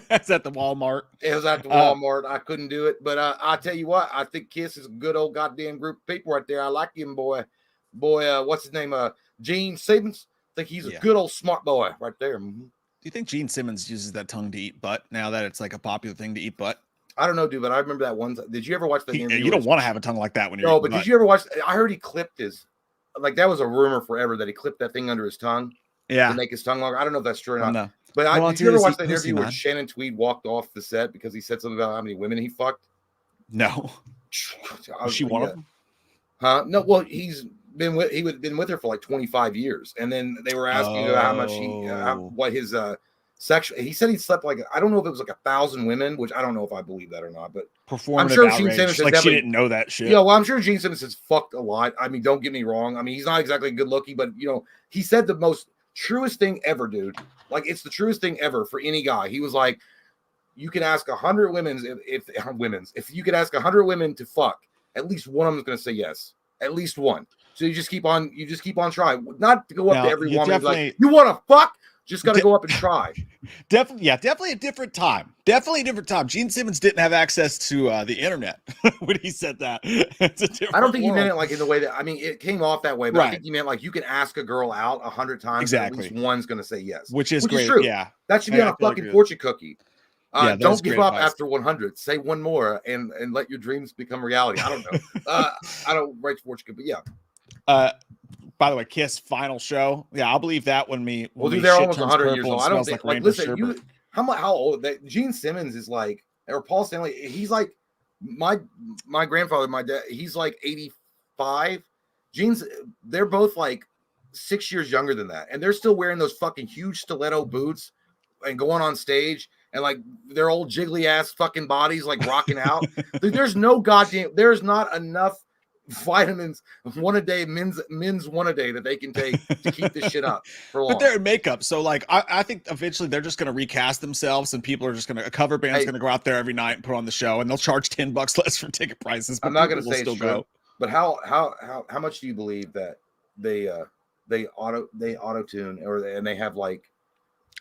That's at the Walmart. It was at the Walmart. I couldn't do it, but I'll tell you what. I think Kiss is a good old goddamn group of people right there. I like him, boy. What's his name? Gene Simmons. I think he's a good old smart boy right there. Mm-hmm. Do you think Gene Simmons uses that tongue to eat butt now that it's like a popular thing to eat butt? I don't know, dude, but I remember that one. Did you ever watch the interview? You don't want to have a tongue like that when you're no, but butt. Did you ever watch? I heard he clipped his, like that was a rumor forever that he clipped that thing under his tongue. Yeah, to make his tongue longer. I don't know if that's true or not. No. But did you ever watch that interview where Shannon Tweed walked off the set because he said something about how many women he fucked? No. Was she one of them? Huh? No. Well, he'd been with her for like 25 years, and then they were asking about how much what his sexual. He said he slept like, I don't know if it was like 1,000 women, which I don't know if I believe that or not, but I'm sure Gene Simmons like she didn't know that shit. Yeah, well, I'm sure Gene Simmons has fucked a lot. I mean, don't get me wrong. I mean, he's not exactly good looking, but you know, he said the most truest thing ever, dude. Like it's the truest thing ever for any guy. He was like, you can ask 100 women if you could ask 100 women to fuck, at least one of them is going to say yes. At least one. So you just keep on trying. Not to go up to every woman like, you want to fuck? Just got to go up and try. Definitely a different time. Gene Simmons didn't have access to the internet when he said that. I don't think he meant it like in the way that, I mean, it came off that way, but I think he meant like you can ask a girl out 100 times. Exactly. And at least one's going to say yes. Which is great. True. Yeah. That should be on a fucking fortune cookie. Don't give up advice. after 100. Say one more and let your dreams become reality. I don't know. I don't write fortune cookie, but yeah. By the way, Kiss final show. Yeah, I'll believe that when we. Well, dude, they're almost 100 years old. I don't think. Like, listen, how old? That Gene Simmons is like, or Paul Stanley. He's like my grandfather, my dad. He's like 85. They're both like 6 years younger than that, and they're still wearing those fucking huge stiletto boots and going on stage and like their old jiggly ass fucking bodies like rocking out. There's not enough vitamins one a day, men's one a day that they can take to keep this shit up for long. But they're in makeup, so like I think eventually they're just going to recast themselves, and people are just going to, a cover band's going to go out there every night and put on the show, and they'll charge $10 less for ticket prices. I'm not going to say still go. But how much do you believe that they auto tune and they have like?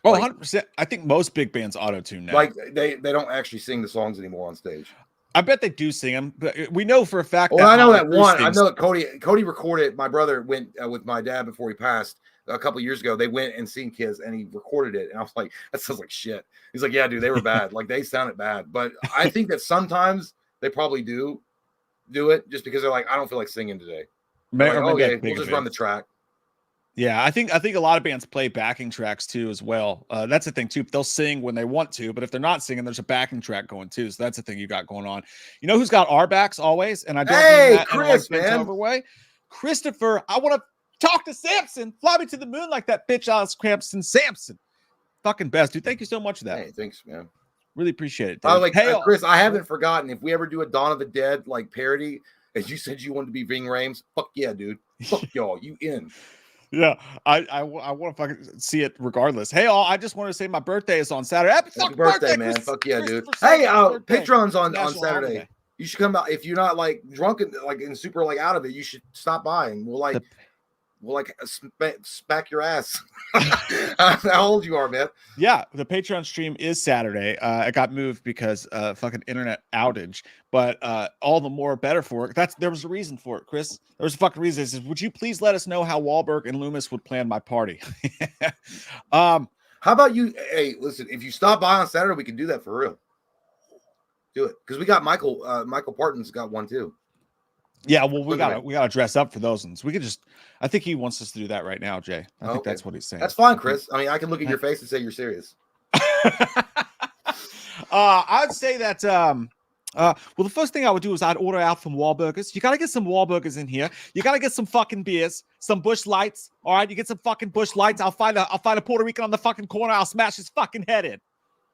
Oh, 100%. I think most big bands auto tune now. Like they don't actually sing the songs anymore on stage. I bet they do sing them, but we know for a fact. Well, I know that one. I know that Cody recorded. My brother went with my dad before he passed a couple of years ago. They went and seen Kiss, and he recorded it. And I was like, that sounds like shit. He's like, yeah, dude, they were bad. Like they sounded bad. But I think that sometimes they probably do it just because they're like, I don't feel like singing today. Like, okay, we'll just run the track. Yeah, I think a lot of bands play backing tracks too as well. That's the thing too. They'll sing when they want to, but if they're not singing, there's a backing track going too. So that's the thing you got going on. You know who's got our backs always? And I don't mean that in a like bent over way. Christopher, I want to talk to Samson. Fly me to the moon like that bitch Alice Crampson Samson. Fucking best, dude. Thank you so much for that. Hey, thanks, man. Really appreciate it. Dude. By the way, hey, Chris, I haven't forgotten. If we ever do a Dawn of the Dead like parody, as you said you wanted to be Ving Rhames, fuck yeah, dude. Fuck y'all, you in. Yeah, I want to fucking see it regardless. Hey, all, I just wanted to say my birthday is on Saturday. Happy birthday, man. Fuck yeah, dude. Hey, Patreon's on Saturday. Holiday. You should come out. If you're not like drunk and super like out of it, you should stop by and we'll smack your ass. How old you are, man? Yeah, the Patreon stream is Saturday. It got moved because fucking internet outage, but all the more better for it. There was a reason for it, Chris. There was a fucking reason. It says, would you please let us know how Wahlberg and Loomis would plan my party? How about you? Hey, listen, if you stop by on Saturday, we can do that for real. Do it because we got Michael Parton's got one too. Yeah, well, we gotta dress up for those ones. We could just. I think he wants us to do that right now, Jay. I think that's what he's saying. That's fine, Chris. I mean, I can look at your face and say you're serious. I'd say that. Well, the first thing I would do is I'd order out some Wahlburgers. You gotta get some Wahlburgers in here. You gotta get some fucking beers, some Busch Lights. All right, you get some fucking Busch Lights. I'll find a Puerto Rican on the fucking corner. I'll smash his fucking head in.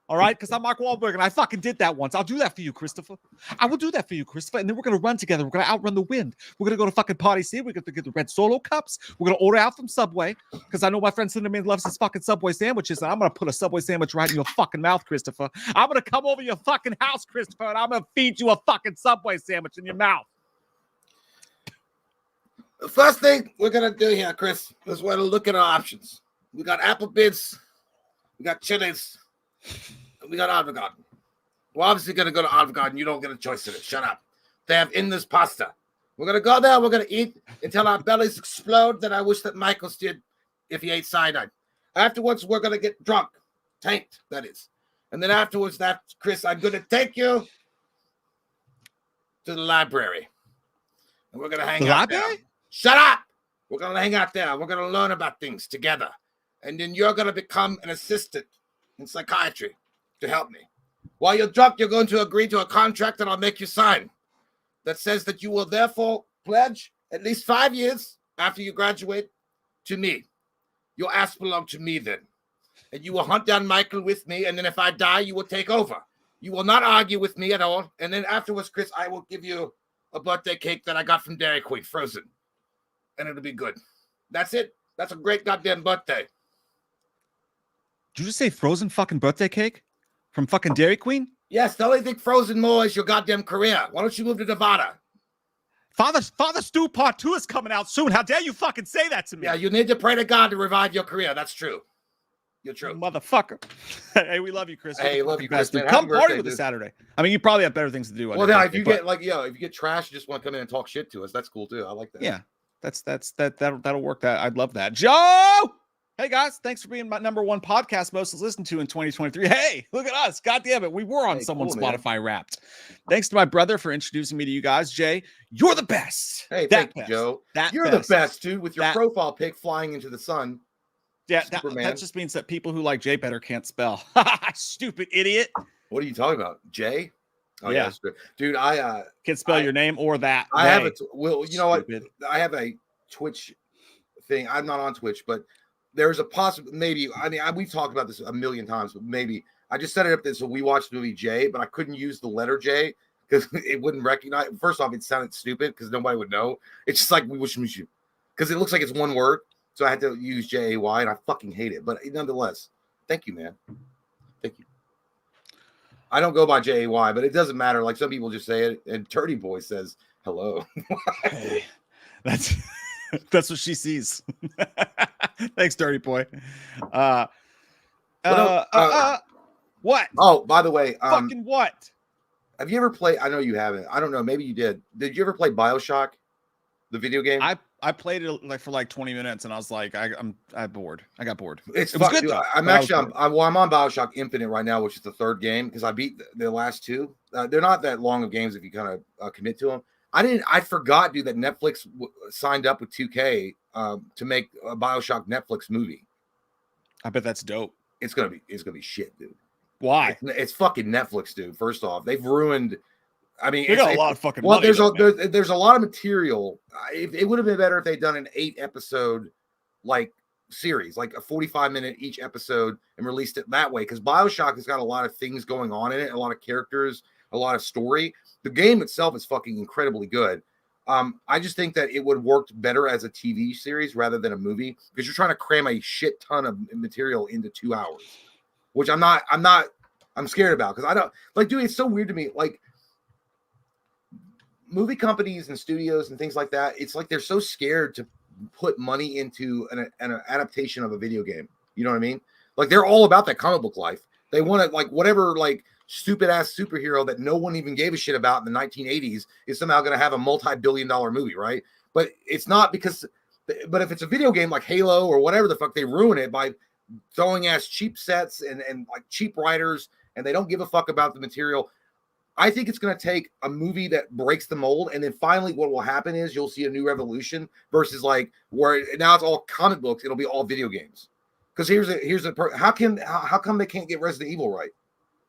All right, because I'm Mark Wahlberg and I fucking did that once. I'll do that for you, Christopher. I will do that for you, Christopher. And then we're gonna run together. We're gonna outrun the wind. We're gonna go to fucking Party City. We're gonna get the red Solo cups. We're gonna order out from Subway because I know my friend Cinnamon loves his fucking Subway sandwiches. And I'm gonna put a Subway sandwich right in your fucking mouth, Christopher. I'm gonna come over your fucking house, Christopher, and I'm gonna feed you a fucking Subway sandwich in your mouth. The first thing we're gonna do here, Chris, is we're gonna look at our options. We got Applebee's, we got Chili's. We got Olive Garden. We're obviously going to go to Olive Garden. You don't get a choice in it. Shut up. They have endless pasta. We're going to go there. We're going to eat until our bellies explode. Then I wish that Michaels did if he ate cyanide. Afterwards, we're going to get drunk. Tanked, that is. And then afterwards, Chris, I'm going to take you to the library. And we're going to hang out there. Shut up. We're going to hang out there. We're going to learn about things together. And then you're going to become an assistant in psychiatry to help me. While you're drunk, you're going to agree to a contract that I'll make you sign that says that you will therefore pledge at least 5 years after you graduate to me. Your ass belong to me then. And you will hunt down Michael with me, and then if I die, you will take over. You will not argue with me at all. And then afterwards, Chris, I will give you a birthday cake that I got from Dairy Queen, frozen. And it'll be good. That's it. That's a great goddamn birthday. Did you just say frozen fucking birthday cake from fucking Dairy Queen? Yes, the only thing frozen more is your goddamn career. Why don't you move to Nevada? Father Stu Part 2 is coming out soon. How dare you fucking say that to me? Yeah, you need to pray to God to revive your career. That's true. You're true. Motherfucker. Hey, we love you, Chris. Hey, love you, Chris. Come party with us Saturday. I mean, you probably have better things to do. Well, yeah, if you get trash, you just want to come in and talk shit to us. That's cool too. I like that. Yeah, that'll work. I'd love that. Joe! Hey guys, thanks for being my #1 podcast most listened to in 2023. Hey, look at us. God damn it. We were on someone's Spotify Wrapped. Thanks to my brother for introducing me to you guys. Jay, you're the best. Hey, thank you, Joe. You're the best, dude, with your profile pic flying into the sun. Yeah, that just means that people who like Jay better can't spell. Stupid idiot. What are you talking about? Jay? Oh, yeah. Dude, I can't spell your name or that. I have a you know what? I have a Twitch thing. I'm not on Twitch, but there's a possible maybe. I mean, we've talked about this a million times, but maybe I just set it up so we watched the movie J, but I couldn't use the letter J because it wouldn't recognize. First off, it sounded stupid because nobody would know. It's just like we wish you because it looks like it's one word, so I had to use Jay and I fucking hate it. But nonetheless, thank you, man. Thank you. I don't go by Jay, but it doesn't matter. Like some people just say it, and Turdy Boy says hello. Hey, that's what she sees. Thanks, Dirty Boy. What? Oh, by the way, fucking what? Have you ever played? I know you haven't. I don't know. Maybe you did. Did you ever play Bioshock, the video game? I played it for 20 minutes, and I was like, I'm bored. I got bored. It was good. Dude, I'm on Bioshock Infinite right now, which is the third game because I beat the last two. They're not that long of games if you kind of commit to them. I forgot, dude, that Netflix signed up with 2K to make a Bioshock Netflix movie. I bet that's dope. It's gonna be shit, dude. Why? It's fucking Netflix, dude. First off, they've ruined. I mean, They got a lot of fucking well, money. There's a lot of material. It would have been better if they'd done an 8-episode like series, like a 45-minute each episode, and released it that way. Because Bioshock has got a lot of things going on in it, a lot of characters, a lot of story. The game itself is fucking incredibly good. I just think that it would work better as a TV series rather than a movie, because you're trying to cram a shit ton of material into 2 hours, which I'm scared about, because I don't like, dude, it's so weird to me. Like, movie companies and studios and things like that, it's like they're so scared to put money into an adaptation of a video game. You know what I mean? Like, they're all about that comic book life. They want to, like, whatever, like, stupid ass superhero that no one even gave a shit about in the 1980s is somehow going to have a multi-billion-dollar movie, right? But it's not, because, but if it's a video game like Halo or whatever the fuck, they ruin it by throwing ass cheap sets and like cheap writers, and they don't give a fuck about the material. I think it's going to take a movie that breaks the mold, and then finally what will happen is you'll see a new revolution, versus like where now it's all comic books, it'll be all video games. Because how come they can't get Resident Evil right?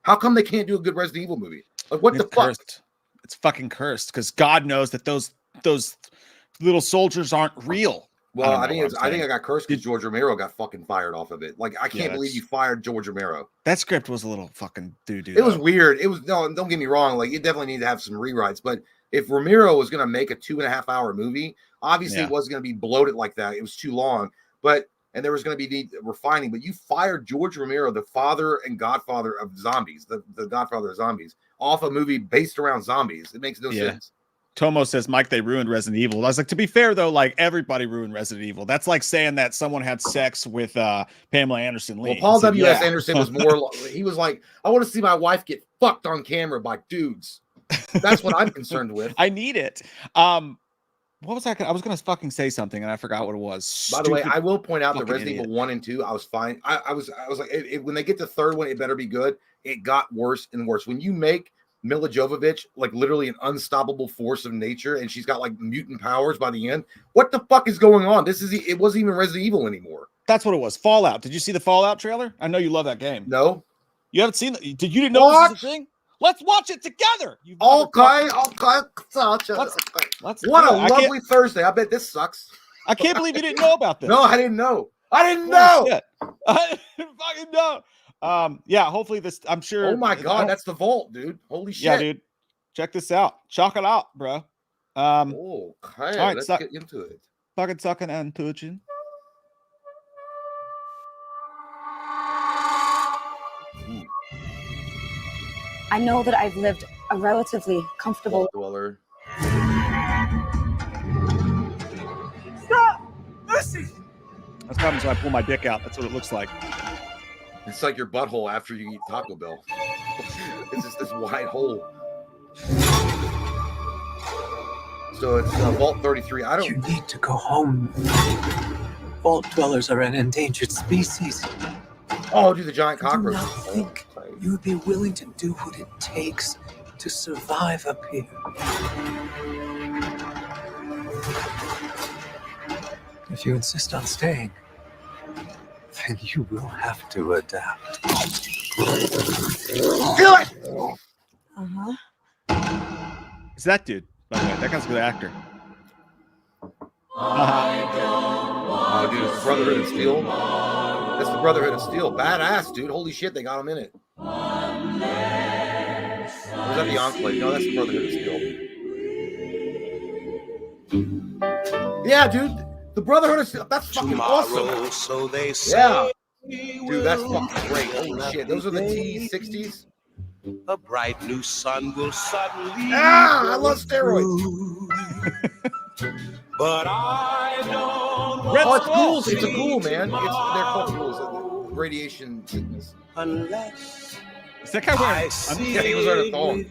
How come they can't do a good Resident Evil movie? Like, what the fuck? Cursed. It's fucking cursed, because God knows that those little soldiers aren't real. Well, I think I got cursed because George Romero got fucking fired off of it. Like, I can't believe you fired George Romero. That script was a little fucking doo-doo. It was weird. It was, no, don't get me wrong. Like, it definitely needed to have some rewrites. But if Romero was going to make a 2.5-hour movie, obviously it wasn't going to be bloated like that. It was too long. And there was going to be refining. But you fired George Romero, the father and godfather of zombies, the godfather of zombies, off a movie based around zombies. It makes no sense. Tomo says, Mike, they ruined Resident Evil. I was like, to be fair, though, like, everybody ruined Resident Evil. That's like saying that someone had sex with Pamela Anderson Lee. Well, Paul W.S. Anderson was more, he was like, I want to see my wife get fucked on camera by dudes. That's what I'm concerned with. I need it. What was I was going to fucking say something, and I forgot what it was. By the way, I will point out that Resident Evil 1 and 2, I was fine. I was like, when they get to the third one, it better be good. It got worse and worse. When you make Mila Jovovich like literally an unstoppable force of nature, and she's got like mutant powers by the end, what the fuck is going on? It wasn't even Resident Evil anymore. That's what it was. Fallout. Did you see the Fallout trailer? I know you love that game. No. You haven't seen it? You didn't know this was a thing? Let's watch it together. Okay. What a lovely Thursday. I bet this sucks. I can't believe you didn't know about this. No, I didn't know. I didn't know. I didn't fucking know. Yeah, hopefully this, I'm sure. Oh my God, that's the vault, dude. Holy shit. Yeah, dude. Check this out. Chalk it out, bro. Okay, all right, let's get into it. Fucking sucking into it. I know that I've lived a relatively comfortable dweller. Stop! Lucy! That's what happens when I pull my dick out. That's what it looks like. It's like your butthole after you eat Taco Bell. It's just this wide hole. So it's Vault 33. You need to go home. Vault dwellers are an endangered species. Oh, do the giant cockroach. I do not think you would be willing to do what it takes to survive up here. If you insist on staying, then you will have to adapt. Do it! It's that dude, by the way. That guy's a good actor. Oh, dude, it's Brotherhood of Steel. That's the Brotherhood of Steel. Badass, dude. Holy shit, they got him in it. Was that the Enclave? No, that's the Brotherhood of Steel. Yeah, dude. The Brotherhood of Steel. That's fucking awesome. So they say, dude, that's fucking great. Holy shit. Those are the T60s. A bright new sun will suddenly. I love steroids. But I don't. Oh, it's ghouls. It's a ghoul, man. They're called ghouls. Radiation sickness. Unless. Is that guy wearing? Yeah, he was wearing a thong.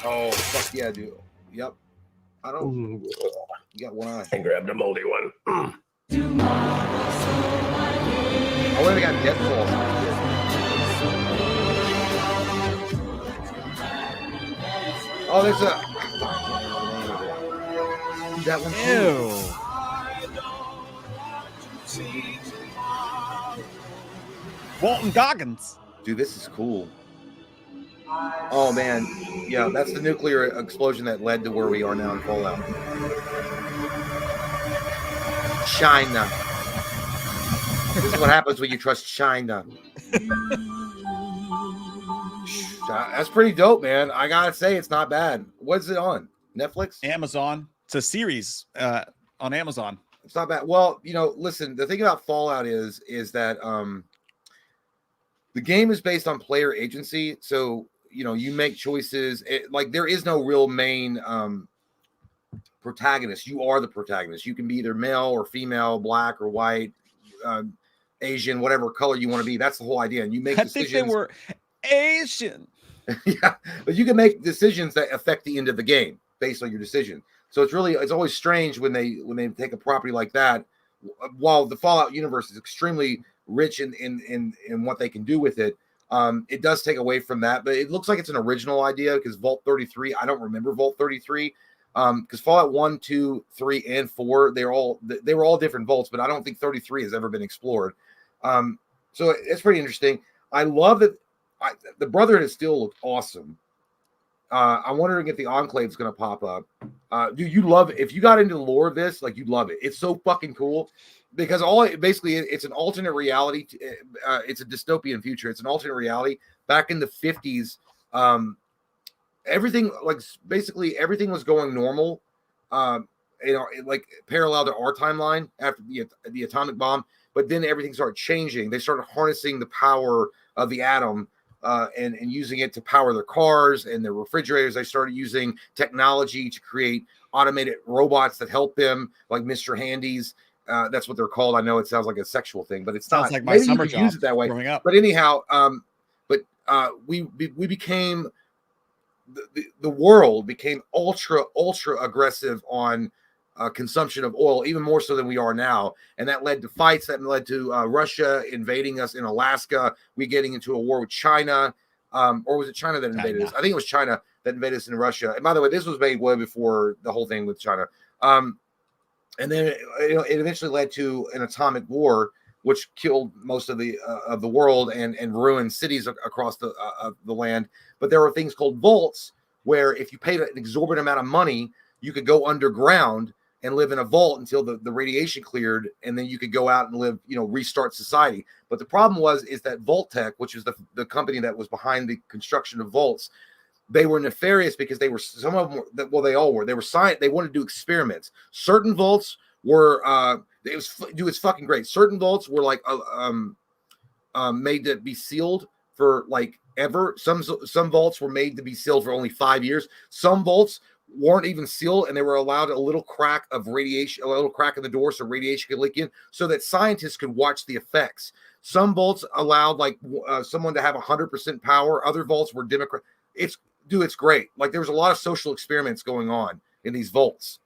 Oh, fuck yeah, dude. Yep. I don't. You got one eye. I grabbed a moldy one. I wonder if they got Deadpool. Oh, there's a. That one. Ew. Walton Goggins. Dude, this is cool. Oh man, yeah, that's the nuclear explosion that led to where we are now in Fallout. China. This is what happens when you trust China. That's pretty dope, man. I gotta say, it's not bad. What's it on? Netflix? Amazon. It's a series on Amazon. It's not bad. Well, listen, the thing about Fallout is that the game is based on player agency. So, you make choices. Like there is no real main protagonist. You are the protagonist. You can be either male or female, black or white, Asian, whatever color you want to be. That's the whole idea. And you make decisions. I think they were Asian. Yeah, but you can make decisions that affect the end of the game based on your decision. So it's always strange when they take a property like that. While the Fallout universe is extremely rich in what they can do with it, it does take away from that. But it looks like it's an original idea because Vault 33. I don't remember Vault 33 because Fallout 1, 2, 3, and 4 they were all different vaults, but I don't think 33 has ever been explored. So it's pretty interesting. I love that. The Brotherhood has still looked awesome. I'm wondering if the Enclave is going to pop up. Dude, you love it. If you got into the lore of this, like, you'd love it. It's so fucking cool because it's an alternate reality. It's a dystopian future. It's an alternate reality. Back in the 50s, everything was going normal. Like parallel to our timeline after the atomic bomb. But then everything started changing. They started harnessing the power of the atom. And using it to power their cars and their refrigerators. They started using technology to create automated robots that help them, like Mr. Handies. That's what they're called. I know it sounds like a sexual thing, but it's sounds not. like my Maybe summer you could job use it that way. Growing up. But anyhow, we became the world became ultra aggressive on consumption of oil, even more so than we are now. And that led to fights, that led to Russia invading us in Alaska, we getting into a war with China, or was it China that invaded us? I think it was China that invaded us in Russia. And by the way, this was made way before the whole thing with China. And then it eventually led to an atomic war, which killed most of the world and ruined cities across the land. But there were things called vaults where if you paid an exorbitant amount of money, you could go underground and live in a vault until the radiation cleared, and then you could go out and live, restart society. But the problem is that Vault-Tec, which is the company that was behind the construction of vaults, they were nefarious because they all were. They were science. They wanted to do experiments. Certain vaults were it's fucking great. Certain vaults were like made to be sealed for like ever. Some vaults were made to be sealed for only 5 years. Some vaults weren't even sealed, and they were allowed a little crack of radiation, a little crack in the door so radiation could leak in, so that scientists could watch the effects. Some vaults allowed someone to have 100% power. Other vaults were Democrat. It's great. Like there was a lot of social experiments going on in these vaults.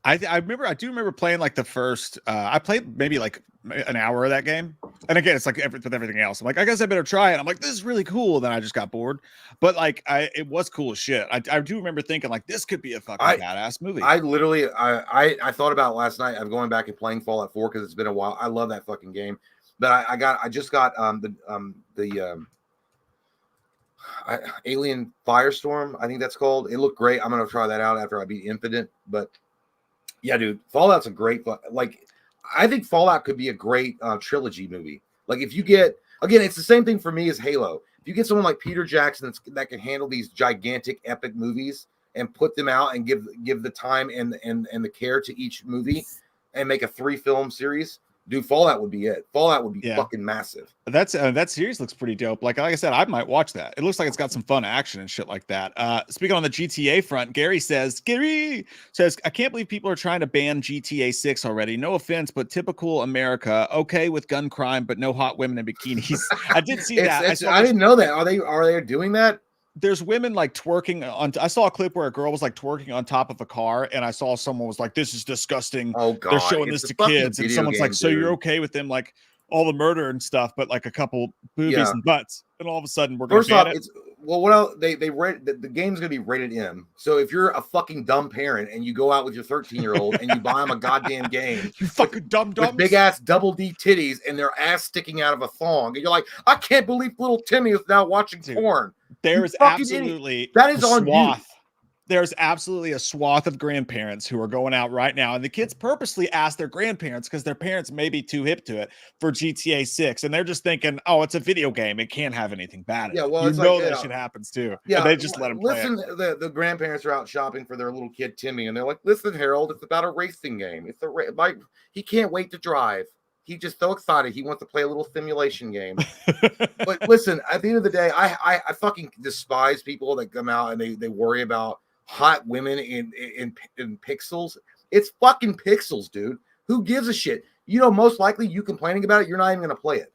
I do remember playing like the first. I played maybe like an hour of that game, and again, it's like with everything else. I'm like, I guess I better try it. I'm like, this is really cool. Then I just got bored, but like, it was cool as shit. I do remember thinking like, this could be a fucking badass movie. I literally, I thought about last night. I'm going back and playing Fallout 4 because it's been a while. I love that fucking game, but I just got the Alien Firestorm. I think that's called. It looked great. I'm gonna try that out after I beat Infinite, but. Yeah, dude, Fallout's a great, I think Fallout could be a great trilogy movie. Like if you get, again, it's the same thing for me as Halo. If you get someone like Peter Jackson that can handle these gigantic epic movies and put them out and give the time and the care to each movie and make a 3-film series, dude, Fallout would be it. Fallout would be fucking massive. That series looks pretty dope. Like I said, I might watch that. It looks like it's got some fun action and shit like that. Speaking on the GTA front, Gary says, I can't believe people are trying to ban GTA 6 already. No offense, but typical America. Okay with gun crime, but no hot women in bikinis. I did see that. I didn't know that. Are they doing that? There's women like twerking on. I saw a clip where a girl was like twerking on top of a car, and I saw someone was like, "This is disgusting." Oh God, they're showing this to kids, and someone's like, "So you're okay with them like all the murder and stuff, but like a couple boobies and butts?" And all of a sudden, we're going to ban it. Well, what else? They rate the game's gonna be rated M. So if you're a fucking dumb parent and you go out with your 13-year-old and you buy them a goddamn game, You fucking dumb with big ass double D titties and their ass sticking out of a thong, and you're like, I can't believe little Timmy is now watching porn. There is fucking absolutely that is a on you. swath. There's absolutely a swath of grandparents who are going out right now, and the kids purposely ask their grandparents because their parents may be too hip to it for GTA 6, and they're just thinking, "Oh, it's a video game; it can't have anything bad." In Yeah, it. well, you it's know like, that shit happens too. Yeah, and they just let them play listen. it. The grandparents are out shopping for their little kid Timmy, and they're like, "Listen, Harold, it's about a racing game. It's like he can't wait to drive. He's just so excited. He wants to play a little simulation game." But listen, at the end of the day, I fucking despise people that come out and they worry about hot women in pixels. It's fucking pixels, dude. Who gives a shit? You know, most likely you complaining about it, you're not even gonna play it.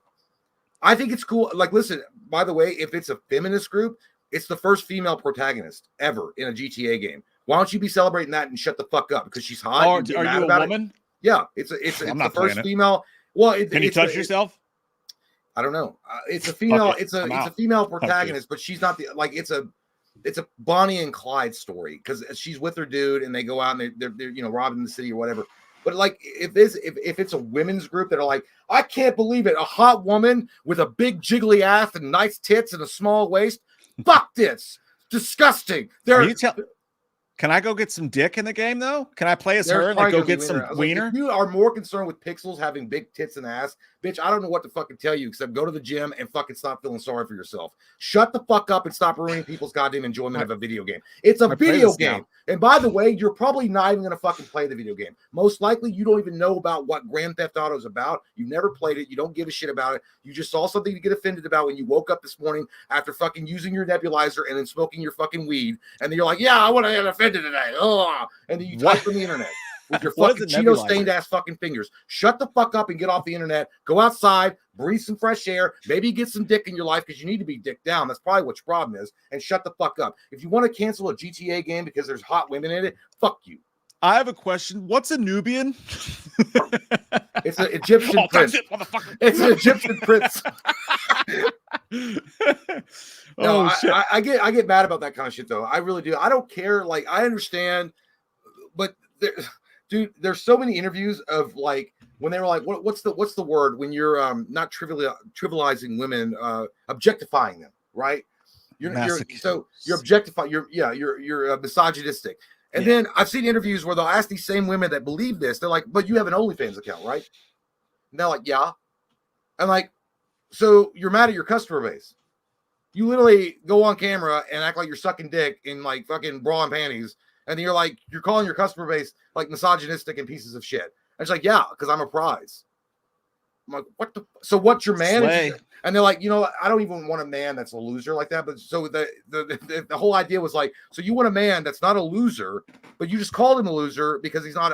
I think it's cool. Like, listen, by the way, if it's a feminist group, it's the first female protagonist ever in a GTA game. Why don't you be celebrating that and shut the fuck up? Because she's hot. Are you a woman? Yeah, it's the first female. Well, can you touch yourself? I don't know. It's a female. It. It's a female protagonist, but she's not the like. It's a Bonnie and Clyde story because she's with her dude and they go out and they're you know robbing the city or whatever. But like if it's a women's group that are like, I can't believe it, a hot woman with a big jiggly ass and nice tits and a small waist. Fuck this, disgusting. Can I go get some dick in the game though? Can I play as her and then go get some wiener? Like, if you are more concerned with pixels having big tits and ass, bitch, I don't know what to fucking tell you except go to the gym and fucking stop feeling sorry for yourself. Shut the fuck up and stop ruining people's goddamn enjoyment of a video game. It's a video game. And by the way, you're probably not even going to fucking play the video game. Most likely, you don't even know about what Grand Theft Auto is about. You've never played it. You don't give a shit about it. You just saw something to get offended about when you woke up this morning after fucking using your nebulizer and then smoking your fucking weed. And then you're like, yeah, I want to get offended today. Ugh. And then you type on the internet with your fucking Cheeto stained ass fucking fingers. Shut the fuck up and get off the internet. Go outside, breathe some fresh air, maybe get some dick in your life because you need to be dick down. That's probably what your problem is. And shut the fuck up. If you want to cancel a GTA game because there's hot women in it, fuck you. I have a question. What's a Nubian? It's an Egyptian prince. It's an Egyptian prince. No, shit. I get mad about that kind of shit though. I really do. I don't care. Like, I understand, but dude, there's so many interviews of like when they were like, what's the word when you're not trivializing women, objectifying them, right? You're objectifying. You're misogynistic. And then I've seen interviews where they'll ask these same women that believe this. They're like, but you have an OnlyFans account, right? And they're like, yeah. I'm like, so you're mad at your customer base. You literally go on camera and act like you're sucking dick in like fucking bra and panties. And then you're calling your customer base like misogynistic and pieces of shit. And it's like, yeah, because I'm a prize. I'm like, what the? So what's your man? And they're like, you know, I don't even want a man that's a loser like that. But so the whole idea was like, so you want a man that's not a loser, but you just called him a loser because he's not.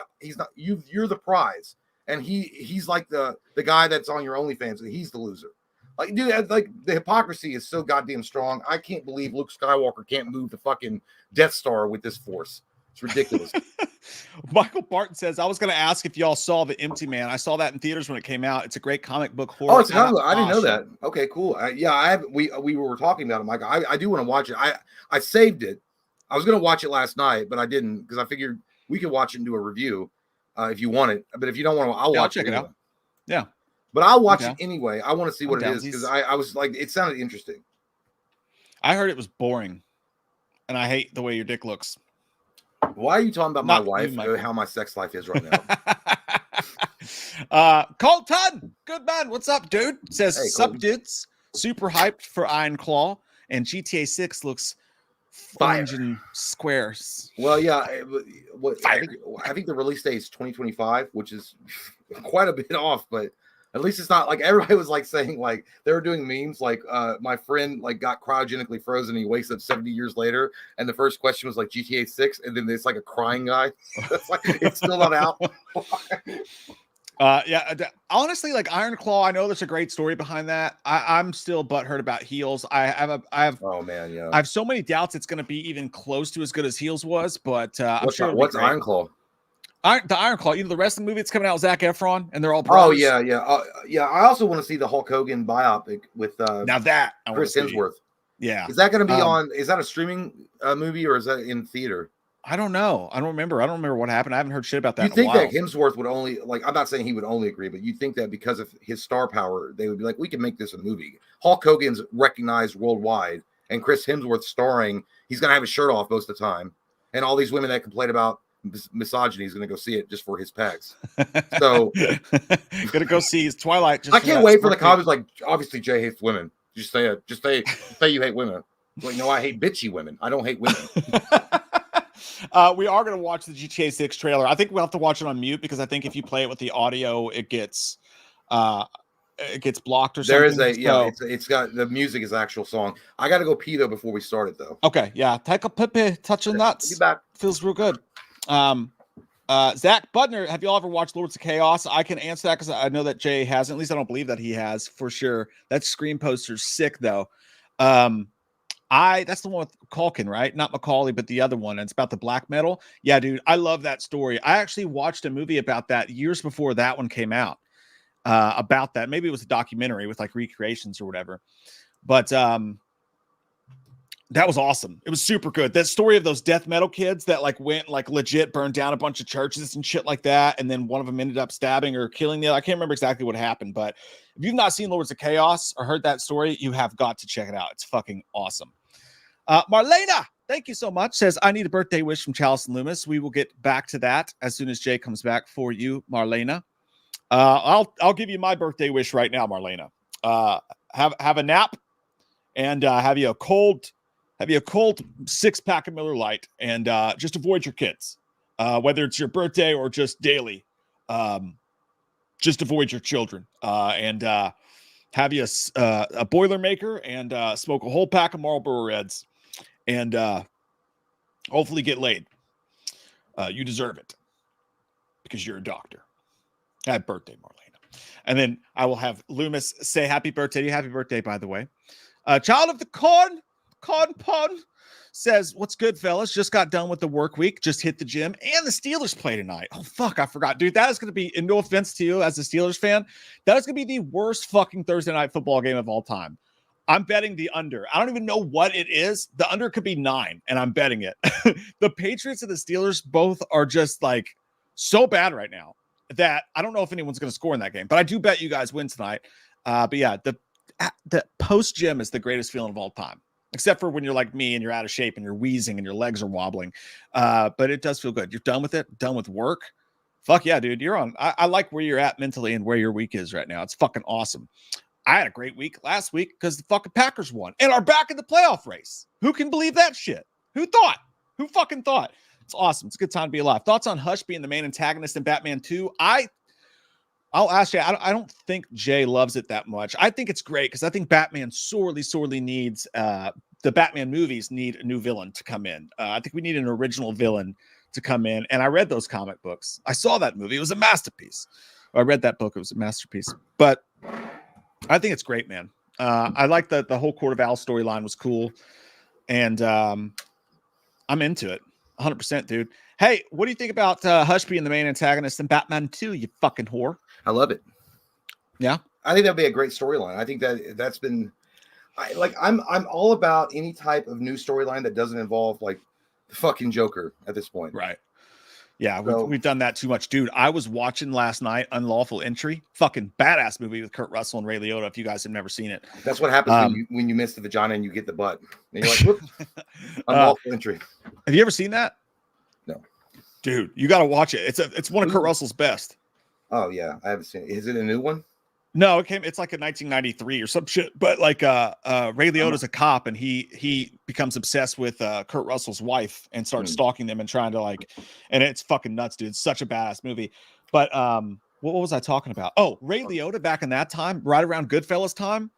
You're the prize, and he's like the guy that's on your OnlyFans, and he's the loser. Like, dude, like the hypocrisy is so goddamn strong. I can't believe Luke Skywalker can't move the fucking Death Star with this force. It's ridiculous. Michael Barton says, I was going to ask if y'all saw The Empty Man. I saw that in theaters when it came out. It's a great comic book horror. Oh, it's another. I didn't know that. Okay, cool. We were talking about it, Mike. I do want to watch it. I saved it. I was going to watch it last night, but I didn't because I figured we could watch it and do a review if you want it. But if you don't want to, I'll watch it. Check it out. Yeah. But I'll watch it anyway. I want to see what it is because I was like, it sounded interesting. I heard it was boring, and I hate the way your dick looks. Why are you talking about my wife and how my sex life is right now? Colton, good man. What's up, dude? Says, hey, sup, dudes. Super hyped for Iron Claw, and GTA 6 looks orange and squares. Well, yeah. I think the release date is 2025, which is quite a bit off, but at least it's not like everybody was like saying like they were doing memes like my friend like got cryogenically frozen and he wakes up 70 years later and the first question was like GTA 6 and then there's like a crying guy. It's like it's still not out. Honestly, like Iron Claw, I know there's a great story behind that. I'm still butthurt about Heels. I have oh man, yeah. I have so many doubts it's going to be even close to as good as Heels was, but what's Iron Claw? The Iron Claw, the wrestling movie that's coming out with Zac Efron, and they're all brothers. Oh yeah. I also want to see the Hulk Hogan biopic with now that Chris Hemsworth. Yeah. Is that going to be on? Is that a streaming movie or is that in theater? I don't know. I don't remember what happened. I haven't heard shit about that. You in a think while. that Hemsworth would only I'm not saying he would only agree, but you think that because of his star power, they would be like, we can make this a movie. Hulk Hogan's recognized worldwide, and Chris Hemsworth starring. He's gonna have his shirt off most of the time, and all these women that complain about misogyny is gonna go see it just for his pecs. So gonna go see his Twilight. Just I can't wait for the comments. Like, obviously Jay hates women. Just say you hate women. Well, I hate bitchy women. I don't hate women. We are going to watch the GTA 6 trailer. I think we'll have to watch it on mute because I think if you play it with the audio, it gets blocked or something. There is it's got the music is actual song. I got to go pee though before we start it though. Okay, yeah. Take a pee, touch your nuts. Be back. Feels real good. Zach Butner, have y'all ever watched Lords of Chaos? I can answer that because I know that Jay hasn't. At least I don't believe that he has for sure. That Scream poster's sick though. That's the one with Culkin, right? Not Macaulay, but the other one. It's about the black metal. Yeah, dude, I love that story. I actually watched a movie about that years before that one came out. About that. Maybe it was a documentary with like recreations or whatever. But that was awesome. It was super good. That story of those death metal kids that like went like legit burned down a bunch of churches and shit like that. And then one of them ended up stabbing or killing the other. I can't remember exactly what happened, but if you've not seen Lords of Chaos or heard that story, you have got to check it out. It's fucking awesome. Marlena, thank you so much. Says, I need a birthday wish from Chalice and Loomis. We will get back to that as soon as Jay comes back for you, Marlena. I'll give you my birthday wish right now, Marlena. Have a nap and have you a cold 6-pack of Miller Lite and just avoid your kids. Whether it's your birthday or just daily. Just avoid your children. And have you a Boilermaker and smoke a whole pack of Marlboro Reds and hopefully get laid. You deserve it because you're a doctor. Happy birthday, Marlena. And then I will have Loomis say happy birthday to you. Happy birthday, by the way. Child of the Corn Pond says, what's good, fellas? Just got done with the work week. Just hit the gym. And the Steelers play tonight. Oh, fuck. I forgot. Dude, that is going to be, and no offense to you as a Steelers fan, that is going to be the worst fucking Thursday night football game of all time. I'm betting the under. I don't even know what it is. The under could be 9, and I'm betting it. The Patriots and the Steelers both are just like so bad right now that I don't know if anyone's going to score in that game. But I do bet you guys win tonight. But yeah, the post-gym is the greatest feeling of all time. Except for when you're like me and you're out of shape and you're wheezing and your legs are wobbling. But it does feel good. You're done with it, done with work. Fuck yeah, dude. You're on. I like where you're at mentally and where your week is right now. It's fucking awesome. I had a great week last week because the fucking Packers won and are back in the playoff race. Who can believe that shit? Who thought? Who fucking thought? It's awesome. It's a good time to be alive. Thoughts on Hush being the main antagonist in Batman 2? I'll ask you, I don't think Jay loves it that much. I think it's great because I think Batman sorely needs, the Batman movies need a new villain to come in. I think we need an original villain to come in. And I read those comic books. I saw that movie. It was a masterpiece. I read that book. It was a masterpiece. But I think it's great, man. I like the whole Court of Owls storyline was cool. And I'm into it. 100%, dude. Hey, what do you think about Hush being the main antagonist in Batman 2, you fucking whore? I love it. Yeah. I think that'd be a great storyline. I think that's been I'm all about any type of new storyline that doesn't involve like the fucking Joker at this point. Right. Yeah, So- we've done that too much. Dude, I was watching last night Unlawful Entry. Fucking badass movie with Kurt Russell and Ray Liotta if you guys have never seen it. That's what happens when you miss the vagina and you get the butt. And you're like, whoops, unlawful entry. Have you ever seen that? No. Dude, you got to watch it. It's one of Kurt Russell's best. Oh yeah, I haven't seen it. Is it a new one? No, it's like a 1993 or some shit. But like Ray Liotta's a cop and he becomes obsessed with Kurt Russell's wife and starts stalking them and trying to like, and it's fucking nuts, dude. It's such a badass movie. But what was I talking about? Oh, Ray Liotta back in that time, right around Goodfellas time.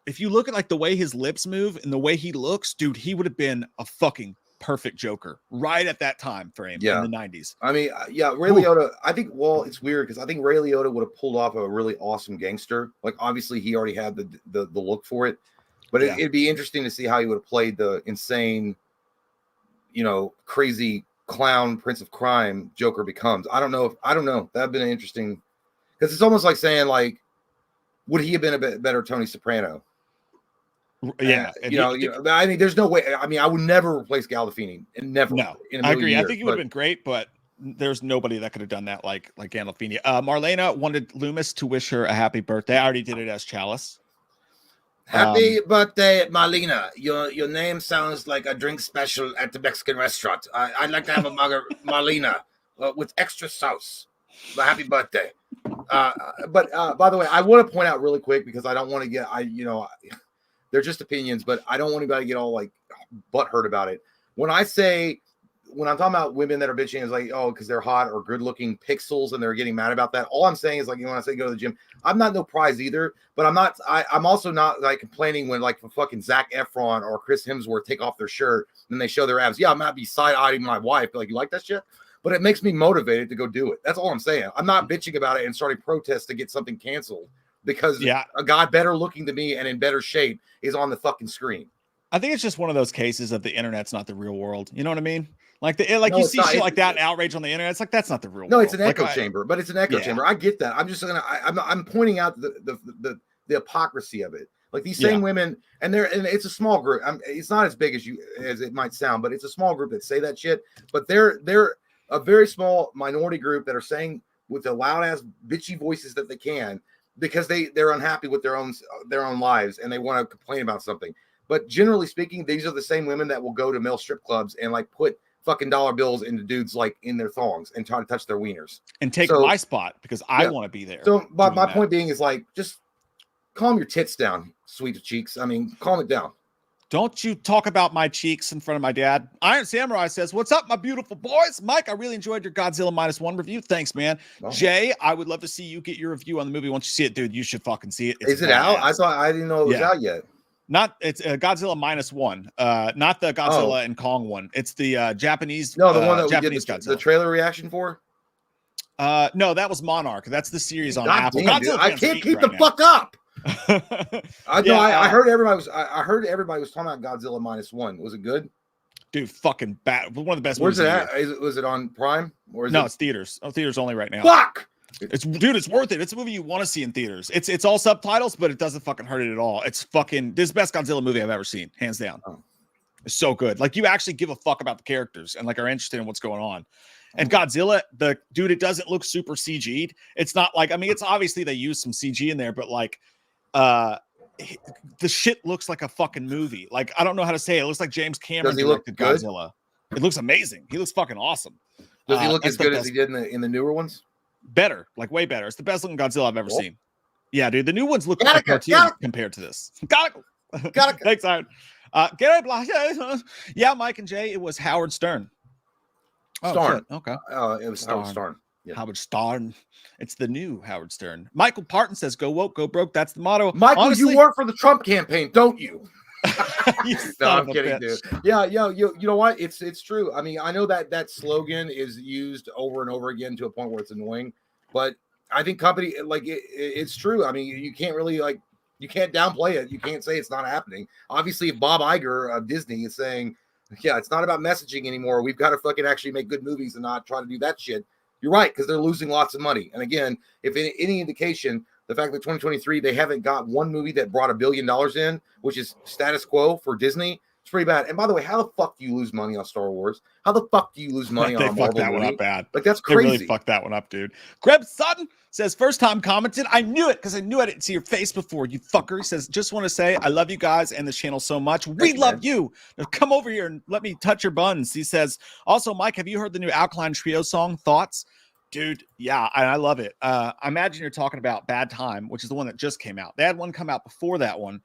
If you look at like the way his lips move and the way he looks, dude, he would have been a fucking perfect Joker right at that time frame in the 90s. I mean, yeah, Ray Liotta, I think, well, it's weird because I think Ray Liotta would have pulled off a really awesome gangster. Like, obviously, he already had the look for it, but it'd be interesting to see how he would have played the insane, crazy clown Prince of Crime Joker becomes. I don't know. That'd have been an interesting, because it's almost like saying, like, would he have been a bit better Tony Soprano? Yeah, I mean, there's no way. I mean, I would never replace Gandolfini, and never. No, in a I million agree. years, I think it would have been great, but there's nobody that could have done that like Gandolfini. Marlena wanted Loomis to wish her a happy birthday. I already did it as Chalice. Happy birthday, Marlena. Your name sounds like a drink special at the Mexican restaurant. I'd like to have a Marlena with extra sauce. But happy birthday. But by the way, I want to point out really quick because I don't want to get they're just opinions, but I don't want anybody to get all like butthurt about it. When I'm talking about women that are bitching is like, oh, because they're hot or good looking pixels and they're getting mad about that. All I'm saying is like, when I say go to the gym, I'm not no prize either, but I'm also not like complaining when like fucking Zac Efron or Chris Hemsworth take off their shirt and they show their abs. Yeah, I might be side-eyeing my wife, like, you like that shit? But it makes me motivated to go do it. That's all I'm saying. I'm not bitching about it and starting protests to get something canceled because a guy better looking than me and in better shape is on the fucking screen. I think it's just one of those cases of the internet's not the real world. You know what I mean? Like you see shit like that and outrage on the internet. It's like, that's not the real world. No, it's an echo chamber, but it's an echo chamber. I get that. I'm just I'm pointing out the hypocrisy of it. Like these same women, and it's a small group. It's not as big as it might sound, but it's a small group that say that shit. But they're a very small minority group that are saying with the loud ass bitchy voices that they can because they're unhappy with their own lives and they want to complain about something. But generally speaking, these are the same women that will go to male strip clubs and like put fucking dollar bills into dudes like in their thongs and try to touch their wieners and take my spot because I want to be there. So my point being is like, just calm your tits down, sweet cheeks. I mean, calm it down. Don't you talk about my cheeks in front of my dad. Iron Samurai says, what's up, my beautiful boys? Mike, I really enjoyed your Godzilla -1 review. Thanks, man. Oh. Jay, I would love to see you get your review on the movie. Once you see it, dude, you should fucking see it. Is it out? I didn't know it was out yet. It's Godzilla -1, not the Godzilla and Kong one. It's the Japanese. No, the one that Japanese we did the trailer reaction for. No, that was Monarch. That's the series on Apple. Damn, I can't keep the fuck up. I heard everybody was talking about Godzilla -1. Was it good? Dude, fucking bad. One of the best. Where's it at? Was it on Prime or is no? It's theaters. Oh, theaters only right now. Fuck. It's worth it. It's a movie you want to see in theaters. It's all subtitles, but it doesn't fucking hurt it at all. It's fucking this best Godzilla movie I've ever seen, hands down. Oh. It's so good. Like you actually give a fuck about the characters and like are interested in what's going on. And Godzilla, it doesn't look super CG'd. It's not like, I mean, it's obviously they use some CG in there, but like the shit looks like a fucking movie. Like I don't know how to say it. It looks like James Cameron directed Godzilla. It looks amazing. He looks fucking awesome. Does he look as good as he did in the newer ones? Better, like way better. It's the best looking Godzilla I've ever seen. Yeah, dude. The new ones look like a cartoon compared to this. Got it. Thanks, Iron. Yeah, Mike and Jay. It was Howard Stern. Stern. Okay. It was Howard Stern. Yeah. Howard Stern. It's the new Howard Stern. Michael Parton says, "Go woke, go broke." That's the motto. Michael, honestly, you work for the Trump campaign, don't you? No, I'm kidding, dude. Yeah, you know what? It's true. I mean, I know that slogan is used over and over again to a point where it's annoying, but I think company like it's true. I mean, you can't really you can't downplay it. You can't say it's not happening. Obviously, if Bob Iger of Disney is saying, "Yeah, it's not about messaging anymore. We've got to fucking actually make good movies and not try to do that shit." You're right, because they're losing lots of money. And again, if any indication, the fact that 2023 they haven't got one movie that brought $1 billion in, which is status quo for Disney, it's pretty bad. And by the way, how the fuck do you lose money on Star Wars? How the fuck do you lose money on a Marvel that movie? One up bad. Like that's crazy. They really fucked that one up, dude. Greb Sutton says first time commented. I knew it because I knew I didn't see your face before. You fucker. He says just want to say I love you guys and the channel so much. We love you. Now come over here and let me touch your buns. He says also, Mike, have you heard the new Alkaline Trio song? Thoughts? Dude, yeah, I love it. I imagine you're talking about Bad Time, which is the one that just came out. They had one come out before that one.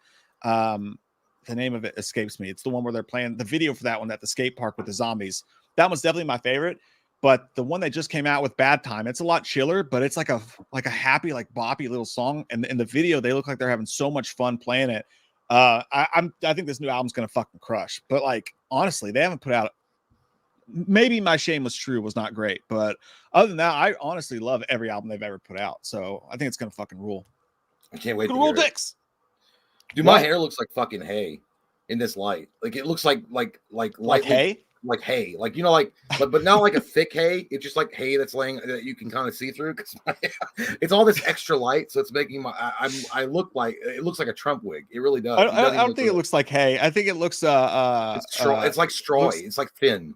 The name of it escapes me. It's the one where they're playing the video for that one at the skate park with the zombies. That one's definitely my favorite. But the one they just came out with, Bad Time, it's a lot chiller, but it's like a happy, like boppy little song. And in the video, they look like they're having so much fun playing it. I think this new album's gonna fucking crush. But like honestly, they haven't put out. Maybe My Shame Was True was not great, but other than that, I honestly love every album they've ever put out. So I think it's gonna fucking rule. I can't wait to rule dicks. Dude, my hair looks like fucking hay in this light. Like it looks like hay. like hay, like but not like a thick hay. It's just like hay that's laying that you can kind of see through because it's all this extra light, so it's making my I look like it looks like a Trump wig. It really does. I don't think it looks like hay. I think it looks it's straw. It's like strawy. It's like thin.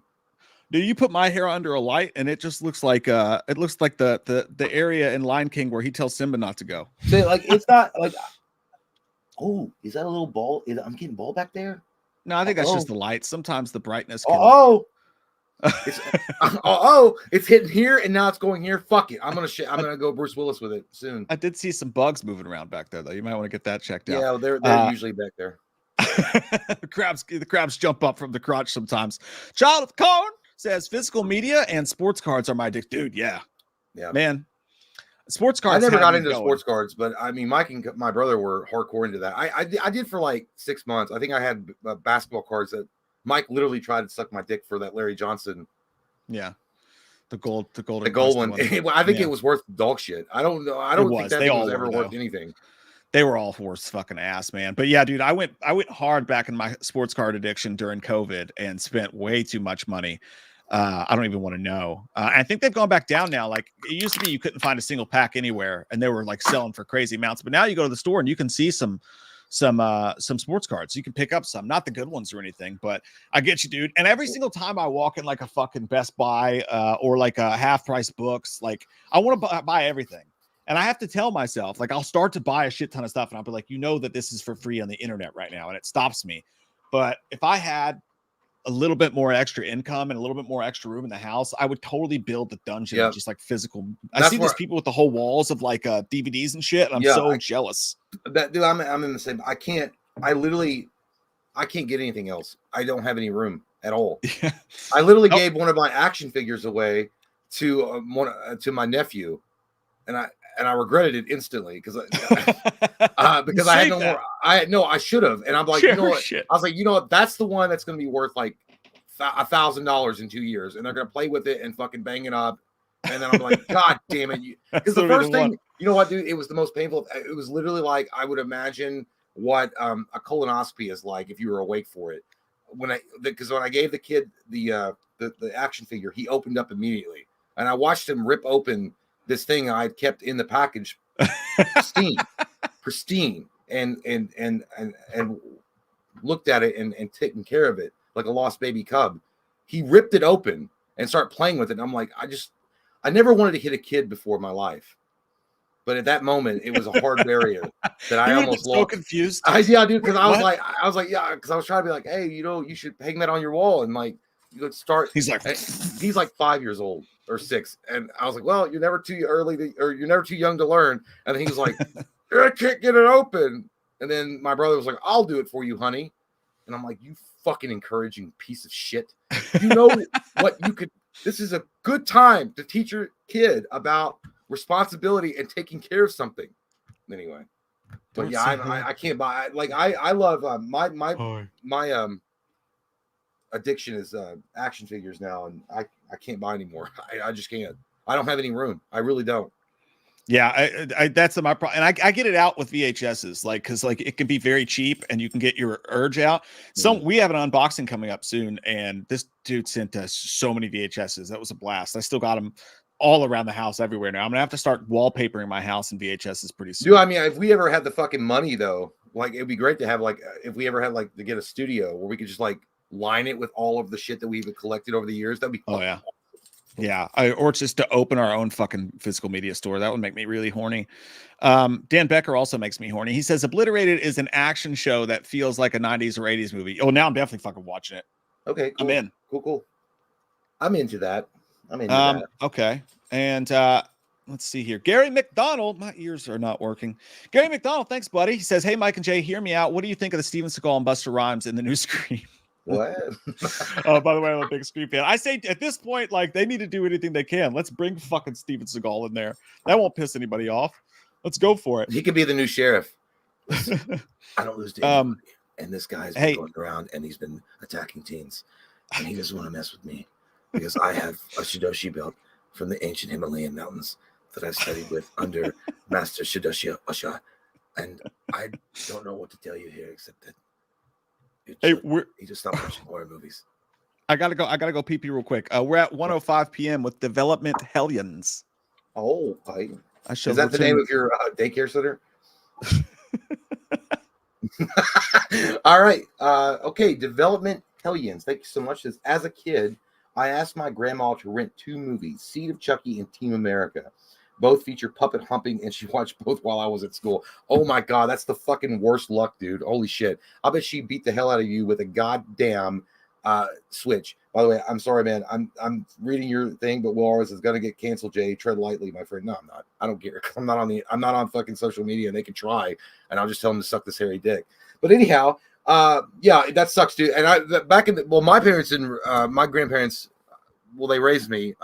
Do you put my hair under a light and it just looks like the area in Lion King where he tells Simba not to go. So like it's not like oh, is that a little ball? I'm getting ball back there? No, I think that's just the light. Sometimes the brightness can... it's hitting here and now it's going here. Fuck it. I'm gonna go Bruce Willis with it soon. I did see some bugs moving around back there though. You might want to get that checked out. Yeah, they're usually back there. The crabs jump up from the crotch sometimes. Child of Corn says physical media and sports cards are my dick. Dude, yeah, man. Sports cards. I never got into sports cards, but I mean, Mike and my brother were hardcore into that. I did for like 6 months. I think I had basketball cards that Mike literally tried to suck my dick for that Larry Johnson. Yeah, the gold one. I think it was worth dog shit. I don't know. I don't think that was ever worth anything. They were all worth fucking ass, man. But yeah, dude, I went hard back in my sports card addiction during COVID and spent way too much money. I don't even want to know. I think they've gone back down now. Like it used to be, you couldn't find a single pack anywhere, and they were like selling for crazy amounts. But now you go to the store and you can see some sports cards. You can pick up some, not the good ones or anything, but I get you, dude. And every single time I walk in like a fucking Best Buy or like a Half Price Books, like I want to buy everything. And I have to tell myself, like, I'll start to buy a shit ton of stuff, and I'll be like, you know that this is for free on the internet right now, and it stops me. But if I had a little bit more extra income and a little bit more extra room in the house, I would totally build the dungeon of just like physical. I see these people with the whole walls of like DVDs and shit, and I'm so jealous. That dude, I'm in the same. I can't get anything else. I don't have any room at all. Yeah. I literally gave one of my action figures away to my nephew, and I regretted it instantly because I had no more. I should have, and I'm like, you know what? I was like, you know what? That's the one that's going to be worth like $1,000 in 2 years, and they're going to play with it and fucking bang it up. And then I'm like, God damn it! Because the first thing, you know what, dude? It was the most painful. It was literally like I would imagine what a colonoscopy is like if you were awake for it. Because when I gave the kid the action figure, he opened up immediately, and I watched him rip open this thing I had kept in the package, pristine, and looked at it and taken care of it like a lost baby cub. He ripped it open and started playing with it. And I'm like, I never wanted to hit a kid before in my life, but at that moment, it was a hard barrier that I almost lost. So confused. Dude, because I was like, yeah, because I was trying to be like, hey, you should hang that on your wall and like you could start. He's like 5 years old. Or 6, and I was like, "Well, you're never too early, or you're never too young to learn." And then he was like, "I can't get it open." And then my brother was like, "I'll do it for you, honey." And I'm like, "You fucking encouraging piece of shit! You know what you could? This is a good time to teach your kid about responsibility and taking care of something." Anyway, but yeah, I can't buy. Like I love my addiction is action figures now, and I can't buy anymore. I just can't. I don't have any room. I really don't. Yeah, I that's my problem. And I get it out with VHSs, like because like it can be very cheap and you can get your urge out. We have an unboxing coming up soon, and this dude sent us so many VHSs. That was a blast. I still got them all around the house everywhere now. I'm gonna have to start wallpapering my house in VHSs pretty soon. Dude, I mean, if we ever had the fucking money though, like it'd be great to have like if we ever had like to get a studio where we could just like line it with all of the shit that we've collected over the years. That'd be fun. Oh yeah. Yeah, or just to open our own fucking physical media store. That would make me really horny. Dan Becker also makes me horny. He says Obliterated is an action show that feels like a 90s or 80s movie. Oh, now I'm definitely fucking watching it. Okay, cool. I'm in. Cool. I'm into that. Okay. And let's see here. Gary McDonald, my ears are not working. Gary McDonald, thanks, buddy. He says, "Hey, Mike and Jay, hear me out. What do you think of the Steven Seagal and Busta Rhymes in the new Scream?" What? By the way, I'm a big Scream fan. I say at this point, like they need to do anything they can. Let's bring fucking Steven Seagal in there. That won't piss anybody off. Let's go for it. He could be the new sheriff. Listen, I don't lose to anybody. And this guy's been going around and he's been attacking teens. And he doesn't want to mess with me because I have a Shidoshi belt from the ancient Himalayan mountains that I've studied with under Master Shidoshi Osha. And I don't know what to tell you here except that he just stopped watching horror movies. I gotta go. I gotta go pee pee real quick. We're at 1:05 p.m. with Development Hellions. Oh, okay. I shall Is that the return- name of your daycare center? All right. Okay. Development Hellions. Thank you so much. As a kid, I asked my grandma to rent 2 movies, Seed of Chucky and Team America. Both feature puppet humping, and she watched both while I was at school. Oh my God, that's the fucking worst luck, dude. Holy shit. I bet she beat the hell out of you with a goddamn Switch. By the way, I'm sorry, man. I'm reading your thing, but Will Arvis is gonna get canceled. Jay, tread lightly, my friend. No, I'm not. I don't care. I'm not on fucking social media, and they can try, and I'll just tell them to suck this hairy dick. But anyhow, yeah, that sucks, dude. And back in my parents and my grandparents, well, they raised me.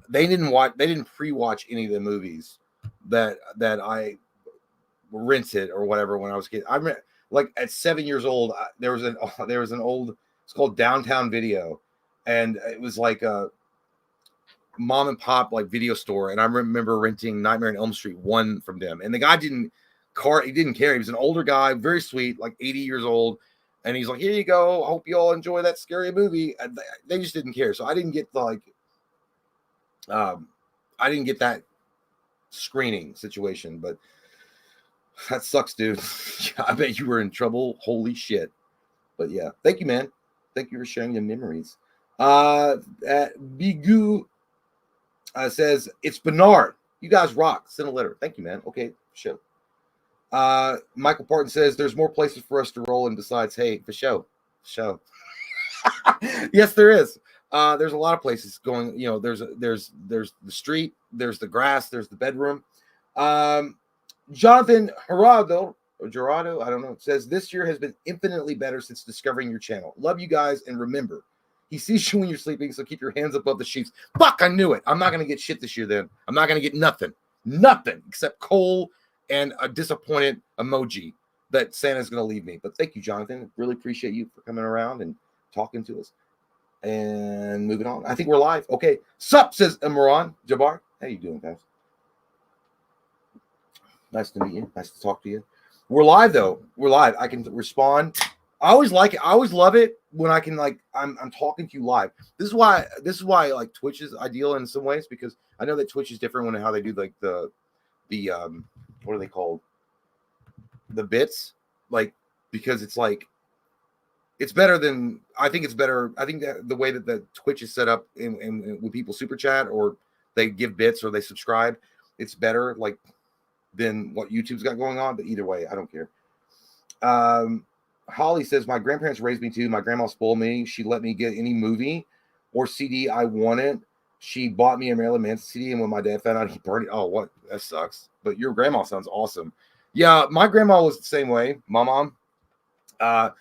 They didn't pre-watch any of the movies that I rented or whatever when I was a kid. I remember, like at 7 years old, there was an old, it's called Downtown Video, and it was like a mom and pop like video store, and I remember renting Nightmare on Elm Street 1 from them. And the guy didn't care. He was an older guy, very sweet, like 80 years old, and he's like, "Here you go. I hope you all enjoy that scary movie." And they just didn't care, so I didn't get that screening situation. But that sucks, dude. I bet you were in trouble. Holy shit. But yeah, thank you, man. Thank you for sharing your memories. Bigu says, it's Bernard. You guys rock. Send a letter. Thank you, man. Okay, sure. Michael Parton says, there's more places for us to roll in besides, hey, for show. Yes, there is. There's a lot of places going, there's the street, there's the grass, there's the bedroom. Jonathan Gerardo, I don't know, says, this year has been infinitely better since discovering your channel. Love you guys, and remember, he sees you when you're sleeping, so keep your hands above the sheets. Fuck, I knew it. I'm not going to get shit this year then. I'm not going to get nothing except coal and a disappointed emoji that Santa's going to leave me. But thank you, Jonathan. Really appreciate you for coming around and talking to us. And moving on. I think we're live. Okay. Sup, says Imran Jabbar. How you doing, guys? Nice to meet you. Nice to talk to you. We're live, though. We're live. I can respond. I always like it. I always love it when I can, like, I'm talking to you live. This is why like Twitch is ideal in some ways, because I know that Twitch is different when how they do like the what are they called? The bits, like, because it's like it's better than I think it's better. I think that the way that the Twitch is set up in when people super chat or they give bits or they subscribe, it's better like than what YouTube's got going on. But either way, I don't care. Holly says, my grandparents raised me too. My grandma spoiled me. She let me get any movie or CD I wanted. She bought me a Marilyn Manson CD, and when my dad found out, he burned it. Oh, what? That sucks. But your grandma sounds awesome. Yeah, my grandma was the same way. My mom, don't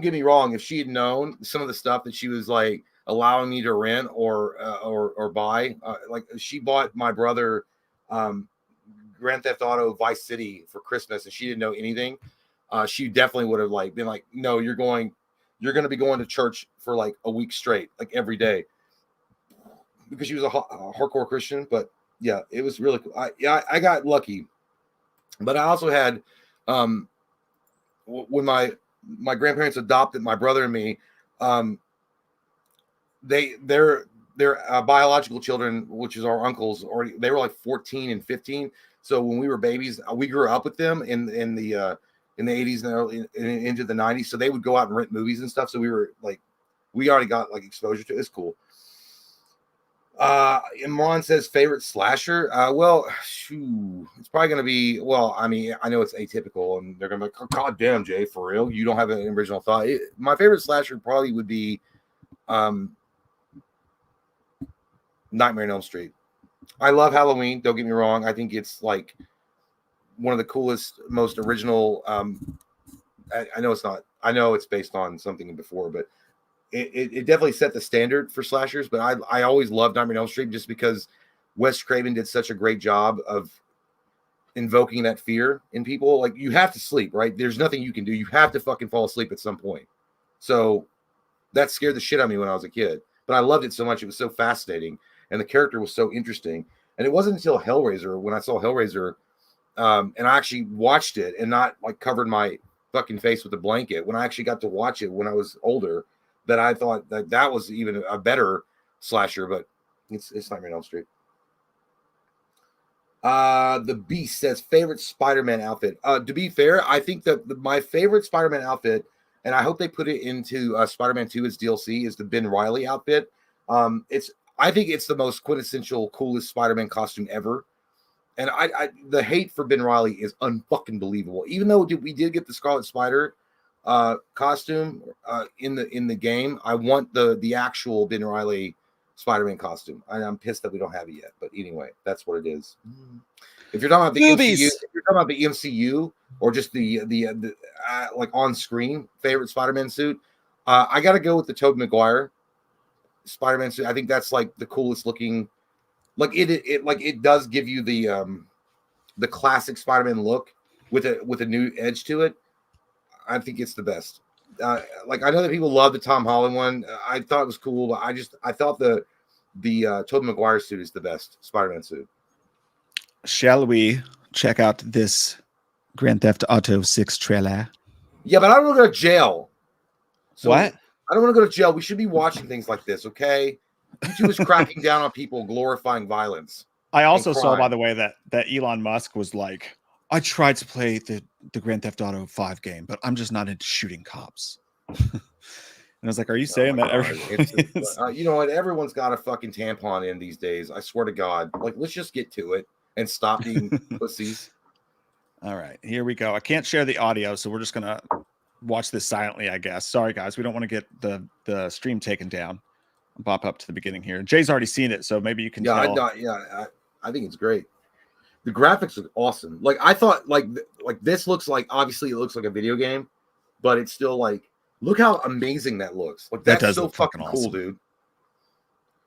get me wrong. If she had known some of the stuff that she was like allowing me to rent or buy, like she bought my brother Grand Theft Auto Vice City for Christmas, and she didn't know anything. She definitely would have like been like, no, you're going to be going to church for like a week straight, like every day, because she was a hardcore Christian. But yeah, it was really cool. I got lucky, but I also had when my grandparents adopted my brother and me, their biological children, which is our uncles, already they were like 14 and 15. So when we were babies, we grew up with them in the 80s and early into the 90s. So they would go out and rent movies and stuff. So we were like, we already got like exposure to it. It's cool. Imran says favorite slasher. Well, it's probably going to be, well, I mean, I know it's atypical and they're going to be like, God damn, Jay, for real. You don't have an original thought. My favorite slasher probably would be Nightmare on Elm Street. I love Halloween. Don't get me wrong. I think it's like one of the coolest, most original. I know it's not. I know it's based on something before, but it definitely set the standard for slashers. But I always loved Nightmare on Elm Street just because Wes Craven did such a great job of invoking that fear in people. Like, you have to sleep, right? There's nothing you can do. You have to fucking fall asleep at some point. So that scared the shit out of me when I was a kid. But I loved it so much. It was so fascinating. And the character was so interesting. And it wasn't until Hellraiser, when I saw Hellraiser, and I actually watched it and not like covered my fucking face with a blanket when I actually got to watch it when I was older. That I thought that was even a better slasher, but it's Nightmare on Elm Street. The Beast says favorite Spider-Man outfit. To be fair, I think that my favorite Spider-Man outfit, and I hope they put it into Spider-Man 2 as DLC, is the Ben Reilly outfit. I think it's the most quintessential, coolest Spider-Man costume ever. And I the hate for Ben Reilly is unfucking believable. Even though we did get the Scarlet Spider costume in the game, I want the actual Ben Reilly Spider-Man costume. I'm pissed that we don't have it yet, but anyway, that's what it is. If you're talking about the MCU, if you're talking about the MCU or just the like on screen favorite Spider-Man suit, I got to go with the Tobey Maguire Spider-Man suit. I think that's like the coolest looking. Like it does give you the classic Spider-Man look with a new edge to it. I think it's the best. Like I know that people love the Tom Holland one. I thought it was cool, but I thought the Tobey Maguire suit is the best Spider-Man suit. Shall we check out this Grand Theft Auto 6 trailer? Yeah, but I don't want to go to jail. So What? I don't want to go to jail. We should be watching things like this, okay? YouTube is cracking down on people glorifying violence. I also saw, by the way, that Elon Musk was like, I tried to play the Grand Theft Auto 5 game, but I'm just not into shooting cops. And I was like, are you saying that? You know what? Everyone's got a fucking tampon in these days. I swear to God. Like, let's just get to it and stop being pussies. All right, here we go. I can't share the audio, so we're just going to watch this silently, I guess. Sorry, guys. We don't want to get the stream taken down. I'll pop up to the beginning here. Jay's already seen it, so maybe you can tell. I think it's great. The graphics look awesome. Like, I thought, like this looks like, obviously it looks like a video game, but it's still like, look how amazing that looks. Like, that's so fucking cool, awesome. Dude.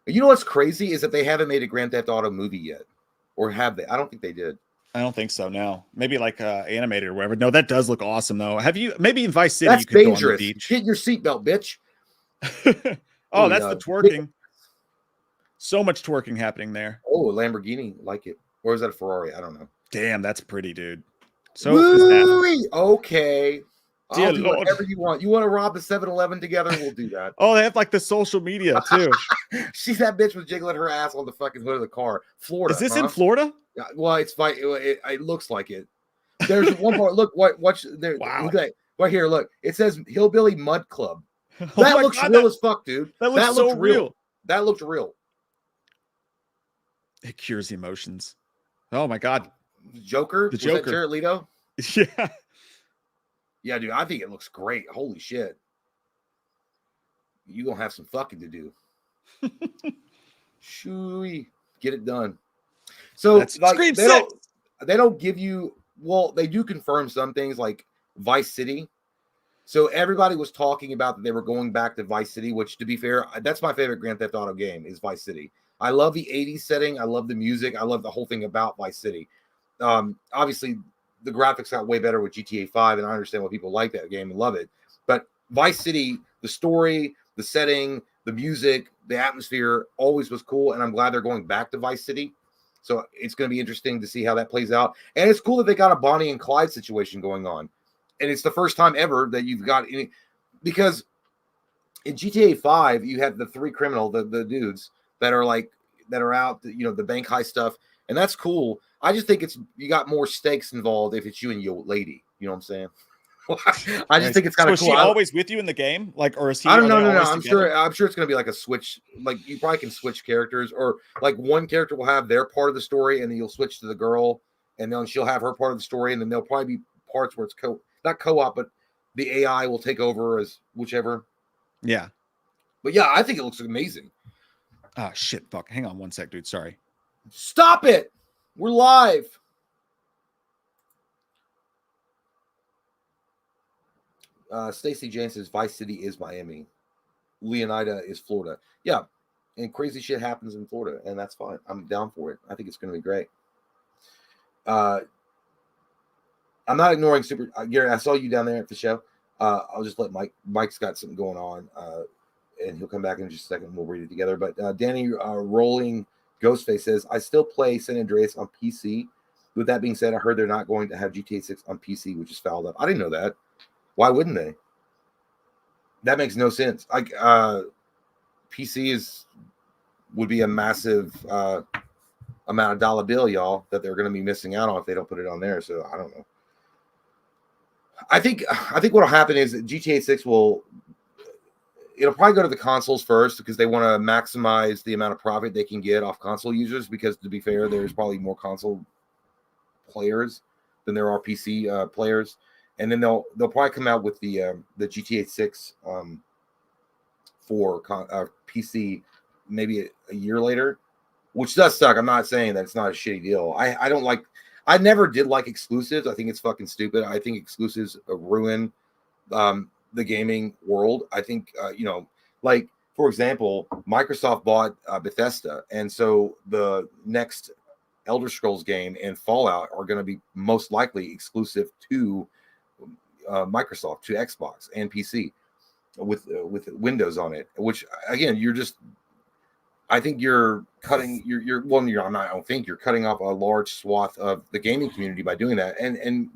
You know what's crazy is that they haven't made a Grand Theft Auto movie yet. Or have they? I don't think they did. I don't think so. No, maybe like animated or whatever. No, that does look awesome though. Have you maybe in Vice City? That's you could dangerous. Go on the beach. Get your seatbelt, bitch. Oh, that's the twerking. So much twerking happening there. Oh, a Lamborghini, like it. Or is that a Ferrari? I don't know. Damn, that's pretty, dude. So is that. Okay. Dear I'll do Lord. whatever you want. You want to rob the 7-Eleven together? We'll do that. Oh, they have like the social media too. She's that bitch was jiggling her ass on the fucking hood of the car. Florida. Is this in Florida? Yeah, well, it looks like it. There's one part. Look, watch there. Wow. Right here, look. It says Hillbilly Mud Club. Oh That looks real as fuck, dude. That looks so real. That looked real. It cures emotions. Oh my God. Joker? The Joker. Was that Jared Leto? Yeah. Yeah, dude. I think it looks great. Holy shit. You gonna have some fucking to do. Shooey. Get it done. So like, they don't give you, well, they do confirm some things like Vice City. So everybody was talking about that they were going back to Vice City, which, to be fair, that's my favorite Grand Theft Auto game is Vice City. I love the 80s setting. I love the music. I love the whole thing about Vice City. Obviously, the graphics got way better with GTA 5, and I understand why people like that game and love it. But Vice City, the story, the setting, the music, the atmosphere always was cool, and I'm glad they're going back to Vice City. So it's going to be interesting to see how that plays out. And it's cool that they got a Bonnie and Clyde situation going on. And it's the first time ever that you've got any, because in GTA 5, you have the three criminal, the dudes that are out, you know, the bank heist stuff. And that's cool. I just think you got more stakes involved if it's you and your lady. You know what I'm saying? I just think it's kind of cool. Is she always with you in the game? Like, or is he? I don't know. No. I'm sure it's going to be like a switch. Like, you probably can switch characters, or like one character will have their part of the story, and then you'll switch to the girl, and then she'll have her part of the story, and then there'll probably be parts where it's not co-op, but the AI will take over as whichever. Yeah. But yeah, I think it looks amazing. Ah, shit, fuck. Hang on one sec, dude. Sorry. Stop it. We're live. Stacey Jane says Vice City is Miami. Leonida is Florida. Yeah. And crazy shit happens in Florida, and that's fine. I'm down for it. I think it's going to be great. I'm not ignoring Gary. I saw you down there at the show. I'll just let Mike's got something going on, and he'll come back in just a second and we'll read it together. But Danny Rolling Ghostface says, I still play San Andreas on PC. With that being said, I heard they're not going to have GTA 6 on PC, which is fouled up. I didn't know that. Why wouldn't they? That makes no sense. Like PC would be a massive amount of dollar bill, y'all, that they're going to be missing out on if they don't put it on there. So I don't know. I think what'll happen is that GTA 6 it'll probably go to the consoles first because they want to maximize the amount of profit they can get off console users. Because to be fair, there's probably more console players than there are PC players. And then they'll probably come out with the GTA 6 for PC maybe a year later, which does suck. I'm not saying that it's not a shitty deal. I never did like exclusives. I think it's fucking stupid. I think exclusives ruin the gaming world. I think like for example, Microsoft bought Bethesda, and so the next Elder Scrolls game and Fallout are going to be most likely exclusive to Microsoft, to Xbox and PC with Windows on it. Which again, I think you're cutting. I don't think you're cutting off a large swath of the gaming community by doing that. And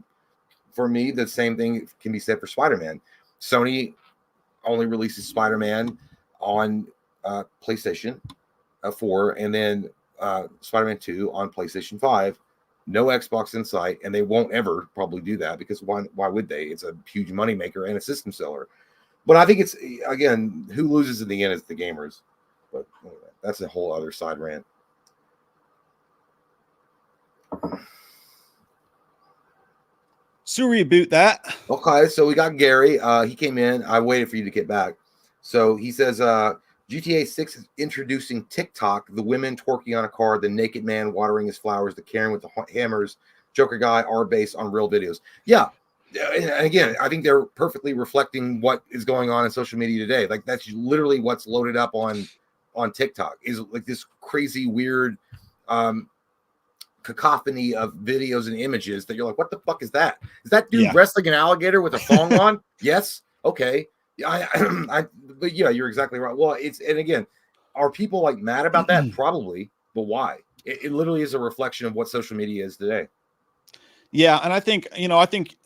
for me, the same thing can be said for Spider-Man. Sony only releases Spider-Man on PlayStation 4, and then Spider-Man 2 on PlayStation 5. No Xbox in sight, and they won't ever probably do that because why would they? It's a huge moneymaker and a system seller. But I think it's, again, who loses in the end is the gamers. But anyway, that's a whole other side rant. So reboot that. Okay, so we got Gary. He came in. I waited for you to get back. So he says, GTA 6 is introducing TikTok, the women twerking on a car, the naked man watering his flowers, the Karen with the hammers, Joker guy are based on real videos. Yeah. And again, I think they're perfectly reflecting what is going on in social media today. Like that's literally what's loaded up on TikTok is like this crazy, weird cacophony of videos and images that you're like, what the fuck is that? Is that dude wrestling an alligator with a thong on? Yes. Okay. But yeah, you're exactly right. Well, and again, are people like mad about that? Probably, but why? It literally is a reflection of what social media is today. Yeah, and I think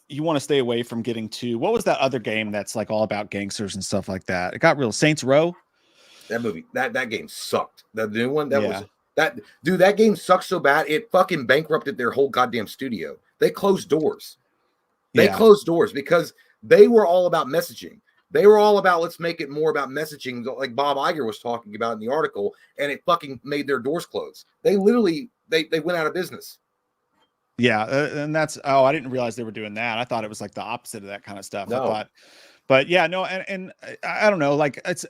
you want to stay away from getting too. What was that other game that's like all about gangsters and stuff like that? It got real. Saints Row. That movie, that game sucked. The new one, that game sucked so bad it fucking bankrupted their whole goddamn studio. They closed doors. They closed doors because they were all about messaging. They were all about, let's make it more about messaging, like Bob Iger was talking about in the article, and it fucking made their doors close. They literally, they went out of business. Yeah, and that's, I didn't realize they were doing that. I thought it was like the opposite of that kind of stuff. No. I thought, but yeah, no, and I don't know, like it's,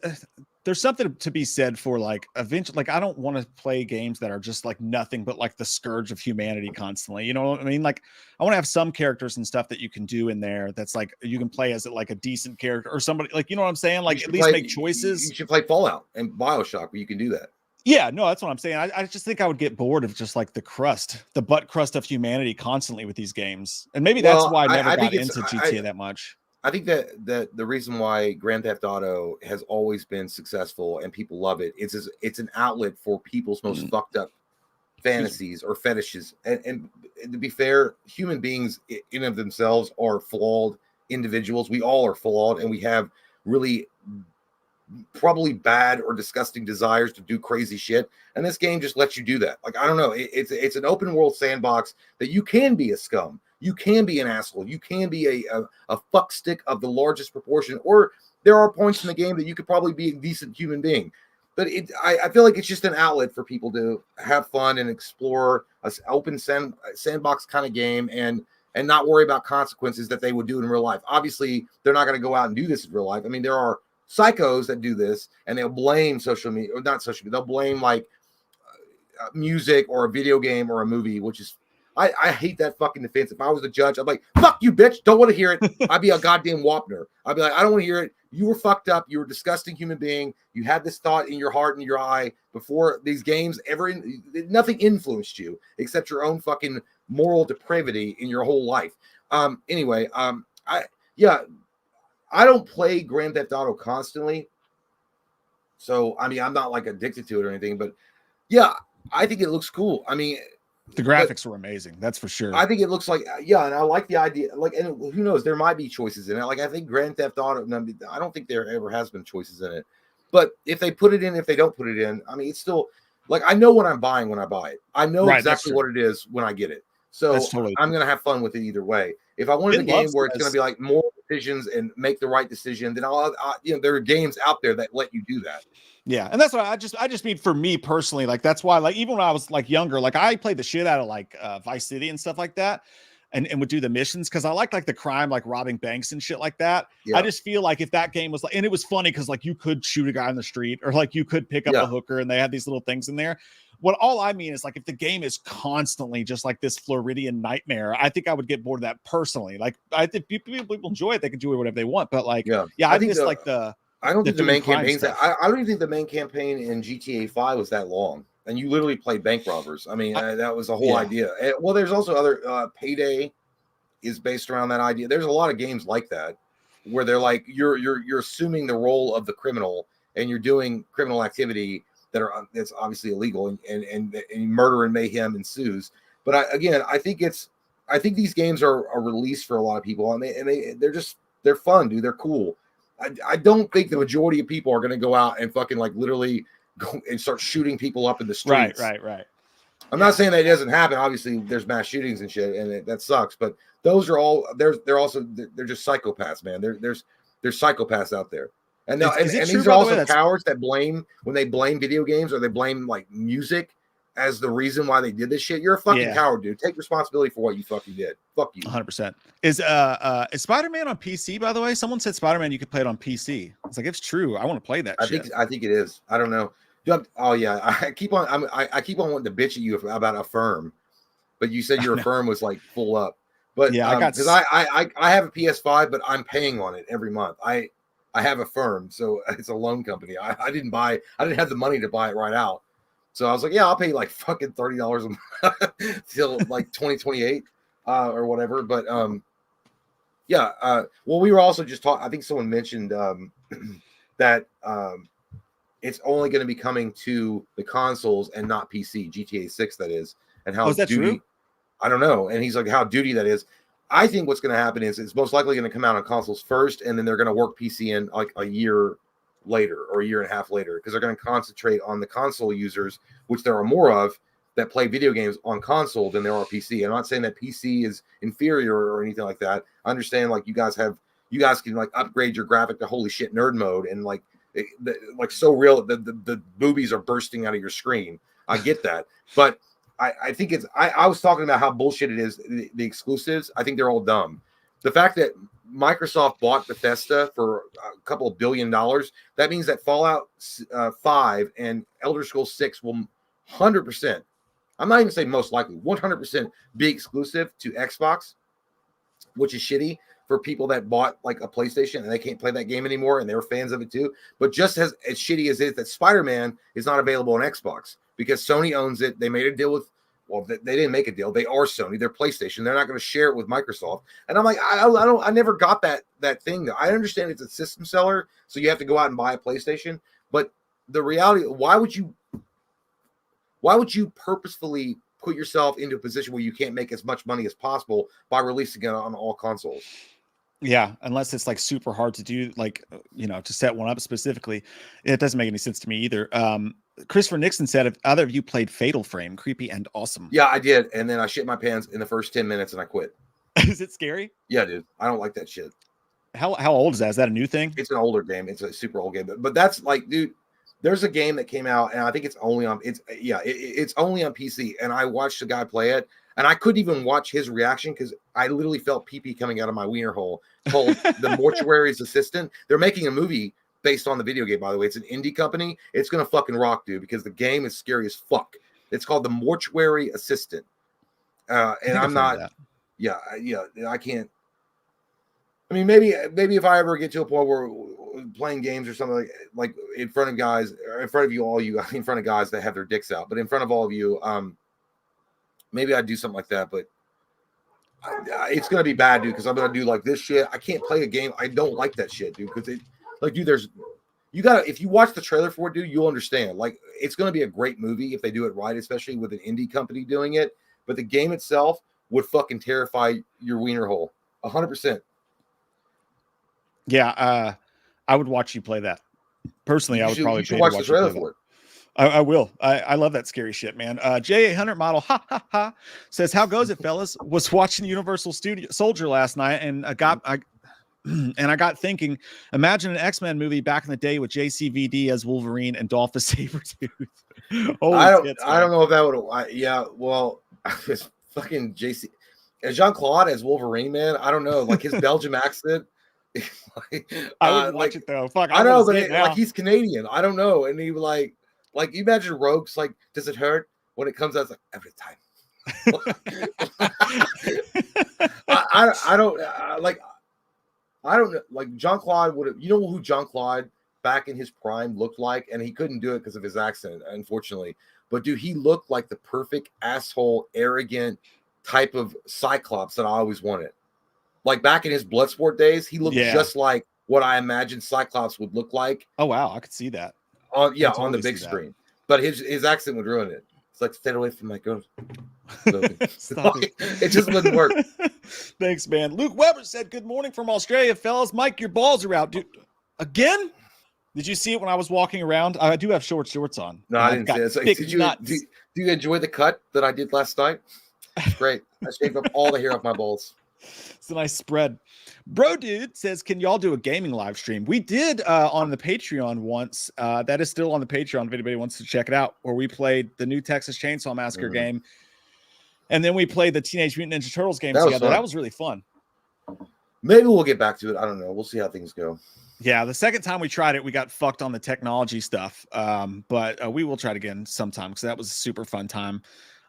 there's something to be said for like eventually, like I don't want to play games that are just like nothing but like the scourge of humanity constantly. You know what I mean? Like I want to have some characters and stuff that you can do in there that's like you can play as like a decent character or somebody, like, you know what I'm saying? Like at least make choices. You should play Fallout and Bioshock where you can do that. Yeah, no, that's what I'm saying. I just think I would get bored of just like the butt crust of humanity constantly with these games. And maybe that's why I never got into GTA that much. I think that the reason why Grand Theft Auto has always been successful and people love it is it's an outlet for people's most fucked up fantasies or fetishes. And to be fair, human beings in of themselves are flawed individuals. We all are flawed, and we have really probably bad or disgusting desires to do crazy shit, and this game just lets you do that. Like, I don't know, it's an open world sandbox that you can be a scum, you can be an asshole, you can be a fuck stick of the largest proportion, or there are points in the game that you could probably be a decent human being. But I feel like it's just an outlet for people to have fun and explore an open sandbox kind of game and not worry about consequences that they would do in real life. Obviously, they're not going to go out and do this in real life. I mean, there are psychos that do this, and they'll blame social media, or not social media, they'll blame like music or a video game or a movie, which is, I hate that fucking defense. If I was the judge, I'd be like, fuck you, bitch, don't want to hear it. I'd be a goddamn Wapner. I'd be like, I don't want to hear it. You were fucked up. You were a disgusting human being. You had this thought in your heart and your eye before these games nothing influenced you except your own fucking moral depravity in your whole life. Anyway, I don't play Grand Theft Auto constantly. So, I mean, I'm not like addicted to it or anything, but yeah, I think it looks cool. I mean, The graphics were amazing. That's for sure. I think it looks like, and I like the idea. Like, and who knows? There might be choices in it. Like, I think Grand Theft Auto. I don't think there ever has been choices in it. But if they put it in, if they don't put it in, I mean, it's still like I know what I'm buying when I buy it. I know exactly what it is when I get it. So I'm gonna have fun with it either way. If I wanted a game where it's gonna be like more decisions and make the right decision, then there are games out there that let you do that. Yeah, and that's what I just mean for me personally. Like that's why, like even when I was like younger, like I played the shit out of like Vice City and stuff like that, and would do the missions because I like the crime, like robbing banks and shit like that. Yeah. I just feel like if that game was like, and it was funny because like you could shoot a guy on the street or like you could pick up a hooker, and they had these little things in there. What all I mean is like if the game is constantly just like this Floridian nightmare, I think I would get bored of that personally. Like I think people enjoy it, they can do it whatever they want, but like I think I don't think the main campaign. I don't even think the main campaign in GTA 5 was that long, and you literally played bank robbers. I mean, that was the whole idea. And, well, there's also other Payday is based around that idea. There's a lot of games like that where they're like you're assuming the role of the criminal, and you're doing criminal activity that's obviously illegal, and murder and mayhem ensues. But I think these games are released for a lot of people, and they're fun, dude. They're cool. I don't think the majority of people are going to go out and fucking like literally go and start shooting people up in the streets. Right. I'm not saying that it doesn't happen. Obviously, there's mass shootings and shit, and that sucks. But those are all they're just psychopaths, man. There's psychopaths out there, and these are also cowards that blame when they blame video games or they blame like music as the reason why they did this shit. You're a fucking coward, dude. Take responsibility for what you fucking did. Fuck you. 100%. Is Spider-Man on PC, by the way? Someone said Spider-Man you could play it on PC. It's like, it's true. I want to play that shit. I think it is. I don't know. Oh yeah. I keep on wanting to bitch at you about Affirm, but you said your Affirm was like full up. But yeah, because I have a PS5, but I'm paying on it every month. I have Affirm, so it's a loan company. I didn't have the money to buy it right out. So I was like, yeah, I'll pay like fucking $30 a month till like 2028 or whatever. But well, we were also just talking. I think someone mentioned that it's only going to be coming to the consoles and not PC. GTA 6, that is, and how is that true? I don't know. And he's like, how duty that is. I think what's going to happen is it's most likely going to come out on consoles first, and then they're going to work PC in like a year later or a year and a half later, because they're going to concentrate on the console users, which there are more of that play video games on console than there are PC. I'm not saying that PC is inferior or anything like that. I understand like you guys can like upgrade your graphic to holy shit nerd mode and like so real the boobies are bursting out of your screen. I get that, but I think I was talking about how bullshit it is, the exclusives. I think they're all dumb. The fact that Microsoft bought Bethesda for a couple of $1 billion, that means that Fallout 5 and Elder Scrolls 6 will 100%, I'm not even saying most likely, 100% be exclusive to Xbox, which is shitty for people that bought like a PlayStation and they can't play that game anymore, and they were fans of it too. But just as shitty as it is that Spider-Man is not available on Xbox because Sony owns it. They made a deal with, well, they didn't make a deal. They are Sony. They're PlayStation. They're not going to share it with Microsoft. And I'm like, I never got that thing. I understand it's a system seller, so you have to go out and buy a PlayStation. But the reality, why would you purposefully put yourself into a position where you can't make as much money as possible by releasing it on all consoles? Yeah, unless it's like super hard to do, like, to set one up specifically. It doesn't make any sense to me either. Christopher Nixon said, if either of you played Fatal Frame, creepy and awesome. Yeah, I did. And then I shit my pants in the first 10 minutes and I quit. Is it scary? Yeah, dude. I don't like that shit. How old is that? Is that a new thing? It's an older game. It's a super old game. But that's like, dude, there's a game that came out and I think it's only on PC. And I watched a guy play it and I couldn't even watch his reaction because I literally felt pee-pee coming out of my wiener hole, called The Mortuary's Assistant. They're making a movie based on the video game, by the way. It's an indie company. It's gonna fucking rock, dude, because the game is scary as fuck. It's called The Mortuary Assistant. And I'm not. Yeah, I can't. I mean, maybe if I ever get to a point where playing games or something like in front of guys, or in front of you, in front of guys that have their dicks out, but in front of all of you, maybe I'd do something like that. But it's gonna be bad, dude, because I'm gonna do like this shit. I can't play a game. I don't like that shit, dude, because like, dude, if you watch the trailer for it, dude, you'll understand. Like, it's going to be a great movie if they do it right, especially with an indie company doing it. but the game itself would fucking terrify your wiener hole. 100%. Yeah, I would watch you play that. Personally, I would probably you should pay watch to the watch you trailer play for it. I will. I love that scary shit, man. J800 model, ha ha ha, says, "How goes it, fellas? Was watching Universal Studio Soldier last night, and I got thinking. Imagine an X-Men movie back in the day with JCVD as Wolverine and Dolph the Sabretooth. I don't know if that would. Yeah, well, it's fucking JC and Jean-Claude as Wolverine, man. I don't know, like his Belgium accent. I would watch it though. Fuck, I know, but like he's Canadian. I don't know, and he like you imagine Rogue's like, does it hurt when it comes out? It's like every time. I don't know. Like Jean-Claude would have. You know who Jean-Claude back in his prime looked like, and he couldn't do it because of his accent, unfortunately. But dude, he looked like the perfect asshole, arrogant type of Cyclops that I always wanted. Like back in his Bloodsport days, he looked just like what I imagined Cyclops would look like. Oh wow, I could see that. On the big screen. But his accent would ruin it. It's like, stay away from my girl. It just wouldn't work. Thanks, man. Luke Weber said, "Good morning from Australia, fellas. Mike, your balls are out, dude. Again? Did you see it when I was walking around? I do have shorts on. No, I didn't see it. So, do you enjoy the cut that I did last night? It's great. I shaved up all the hair off my balls. It's a nice spread." Bro Dude says, "Can y'all do a gaming live stream?" We did on the Patreon once. That is still on the Patreon if anybody wants to check it out, where we played the new Texas Chainsaw Massacre game. And then we played the Teenage Mutant Ninja Turtles game together. That was really fun. Maybe we'll get back to it. I don't know. We'll see how things go. Yeah, the second time we tried it, we got fucked on the technology stuff. But we will try it again sometime because that was a super fun time.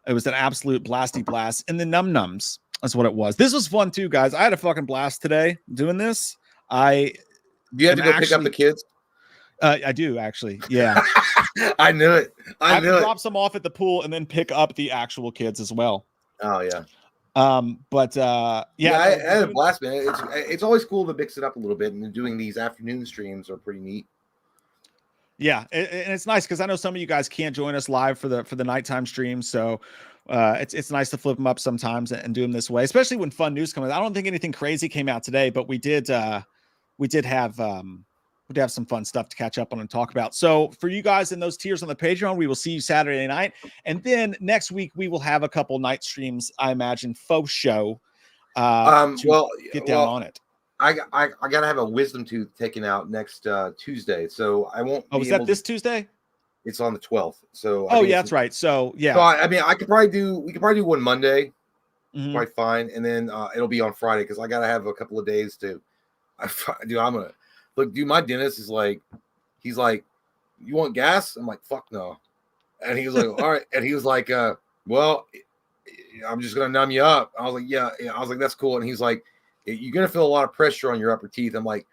It was an absolute blasty blast. And the num-nums, that's what it was. This was fun too, guys. I had a fucking blast today doing this. Do you have to go pick up the kids? I do actually. Yeah. I knew it. I have to drop some off at the pool and then pick up the actual kids as well. Oh yeah. I had a blast, man. It's always cool to mix it up a little bit, and doing these afternoon streams are pretty neat. Yeah, and it's nice because I know some of you guys can't join us live for the nighttime streams, so it's nice to flip them up sometimes and do them this way, especially when fun news comes. I don't think anything crazy came out today, but we did have some fun stuff to catch up on and talk about. So for you guys in those tiers on the Patreon, we will see you Saturday night. And then next week, we will have a couple night streams, I imagine, faux show. Get down on it. I got to have a wisdom tooth taken out next Tuesday. So I won't. Oh, is that this Tuesday? It's on the 12th. So that's right. So yeah. So we could probably do one Monday. Quite fine. And then it'll be on Friday because I got to have a couple of days to. Dude, my dentist is like, he's like, "You want gas?" I'm like, "Fuck no." And he was like, "All right." And he was like, "Well, I'm just gonna numb you up." I was like, "Yeah." I was like, "That's cool." And he's like, "You're gonna feel a lot of pressure on your upper teeth." I'm like,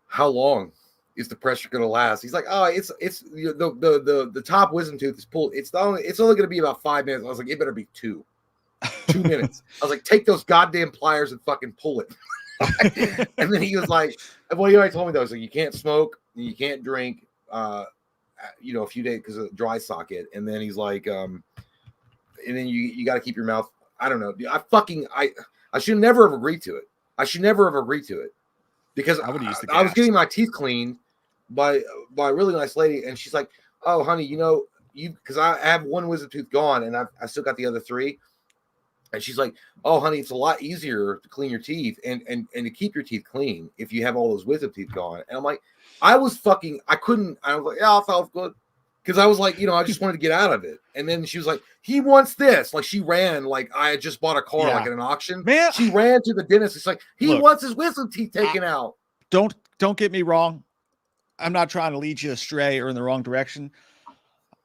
"How long is the pressure gonna last?" He's like, "Oh, it's the top wisdom tooth is pulled. It's only gonna be about 5 minutes." I was like, "It better be 2 minutes." I was like, "Take those goddamn pliers and fucking pull it." And then he was like, "Well, you already told me though, so you can't smoke, you can't drink, a few days because of the dry socket." And then he's like, and then you got to keep your mouth. I don't know. I should never have agreed to it. Because I was getting my teeth cleaned by a really nice lady, and she's like, "Oh, honey, because I have one wisdom tooth gone, and I still got the other 3." And she's like, "Oh, honey, it's a lot easier to clean your teeth and to keep your teeth clean if you have all those wisdom teeth gone." And I'm like, I was like, "Yeah, I felt good." Because I was like, I just wanted to get out of it. And then she was like, "He wants this." Like she ran, like I had just bought a car, like at an auction. Man, she ran to the dentist. It's like, he wants his wisdom teeth taken out. Don't get me wrong. I'm not trying to lead you astray or in the wrong direction,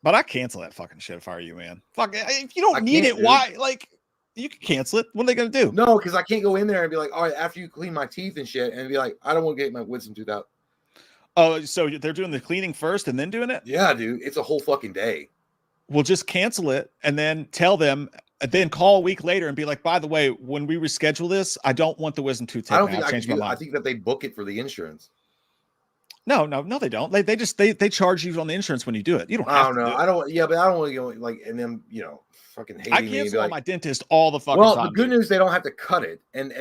but I cancel that fucking shit if I were you, man. Fuck, if you don't need it, why? Like, you can cancel it. What are they gonna do? No, because I can't go in there and be like, "All right, after you clean my teeth and shit," and be like, "I don't want to get my wisdom tooth out." Oh, so they're doing the cleaning first and then doing it? Yeah, dude, it's a whole fucking day. We'll just cancel it and then tell them, then call a week later and be like, "By the way, when we reschedule this, I don't want the wisdom tooth taken. I don't think I changed my mind." I think that they book it for the insurance. No, they don't. They just they charge you on the insurance when you do it. You don't. I Have don't to know. do it. I don't. Yeah, but I don't want to go like and then fucking hating I me. And be cancel on like, my dentist all the fucking well, time. the good dude. news they don't have to cut it, and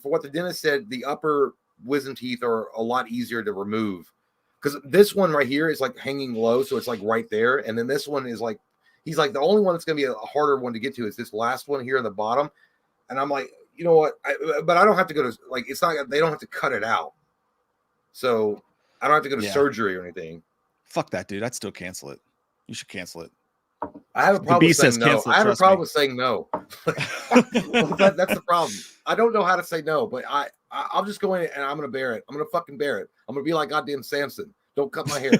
for what the dentist said, the upper wisdom teeth are a lot easier to remove because this one right here is like hanging low, so it's like right there, and then this one is like he's like the only one that's gonna be a harder one to get to is this last one here in the bottom, and I'm like, you know what? But I don't have to go to like it's not they don't have to cut it out, so I don't have to go to surgery or anything. Fuck that, dude. I'd still cancel it. You should cancel it. I have a problem with saying no. Cancel, I have a trust problem me. with saying no. That's the problem. I don't know how to say no, but I'll just go in and I'm gonna bear it. I'm gonna fucking bear it. I'm gonna be like goddamn Samson. Don't cut my hair.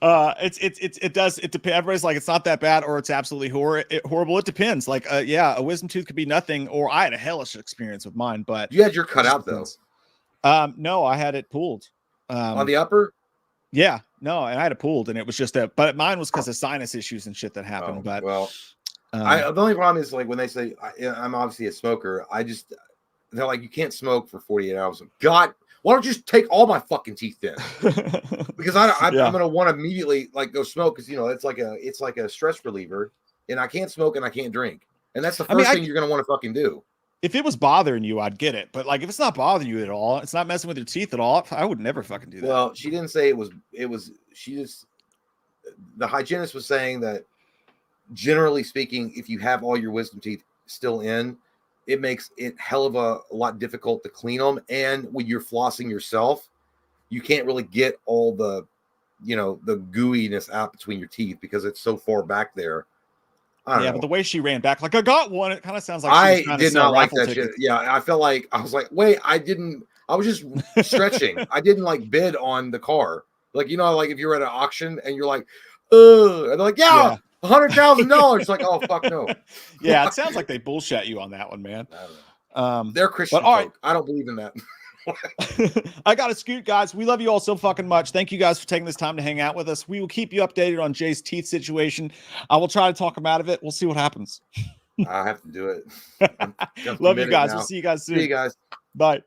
It does. It depends. Everybody's like, it's not that bad, or it's absolutely horrible. It depends. Like, yeah, a wisdom tooth could be nothing, or I had a hellish experience with mine. But you had your cut out though. No, I had it pulled. On the upper. Yeah, no, and I had it pulled, and it was just but mine was because of sinus issues and shit that happened. Oh, but well, the only problem is like when they say I'm obviously a smoker, they're like you can't smoke for 48 hours. God, why don't you just take all my fucking teeth then? Because I'm gonna want to immediately like go smoke because it's like a stress reliever, and I can't smoke and I can't drink, and that's the first thing you're gonna want to fucking do. If it was bothering you, I'd get it. But like, if it's not bothering you at all, it's not messing with your teeth at all, I would never fucking do that. Well, she didn't say it was. She just. The hygienist was saying that, generally speaking, if you have all your wisdom teeth still in, it makes it hell of a lot difficult to clean them. And when you're flossing yourself, you can't really get all the, the gooiness out between your teeth because it's so far back there. Yeah, but the way she ran back, like I got one, it kind of sounds like I did not like that shit. Yeah, I felt like I was like, wait, I was just stretching. I didn't like bid on the car. Like, like if you're at an auction and you're like, and they're like, yeah. $100,000. Like, oh fuck no. Yeah, it sounds like they bullshit you on that one, man. I don't know. They're Christian folk. Right. I don't believe in that. I gotta scoot, guys. We love you all so fucking much. Thank you guys for taking this time to hang out with us. We will keep you updated on Jay's teeth situation. I will try to talk him out of it. We'll see what happens. I have to do it. Love you guys. We'll see you guys soon. See you guys. Bye.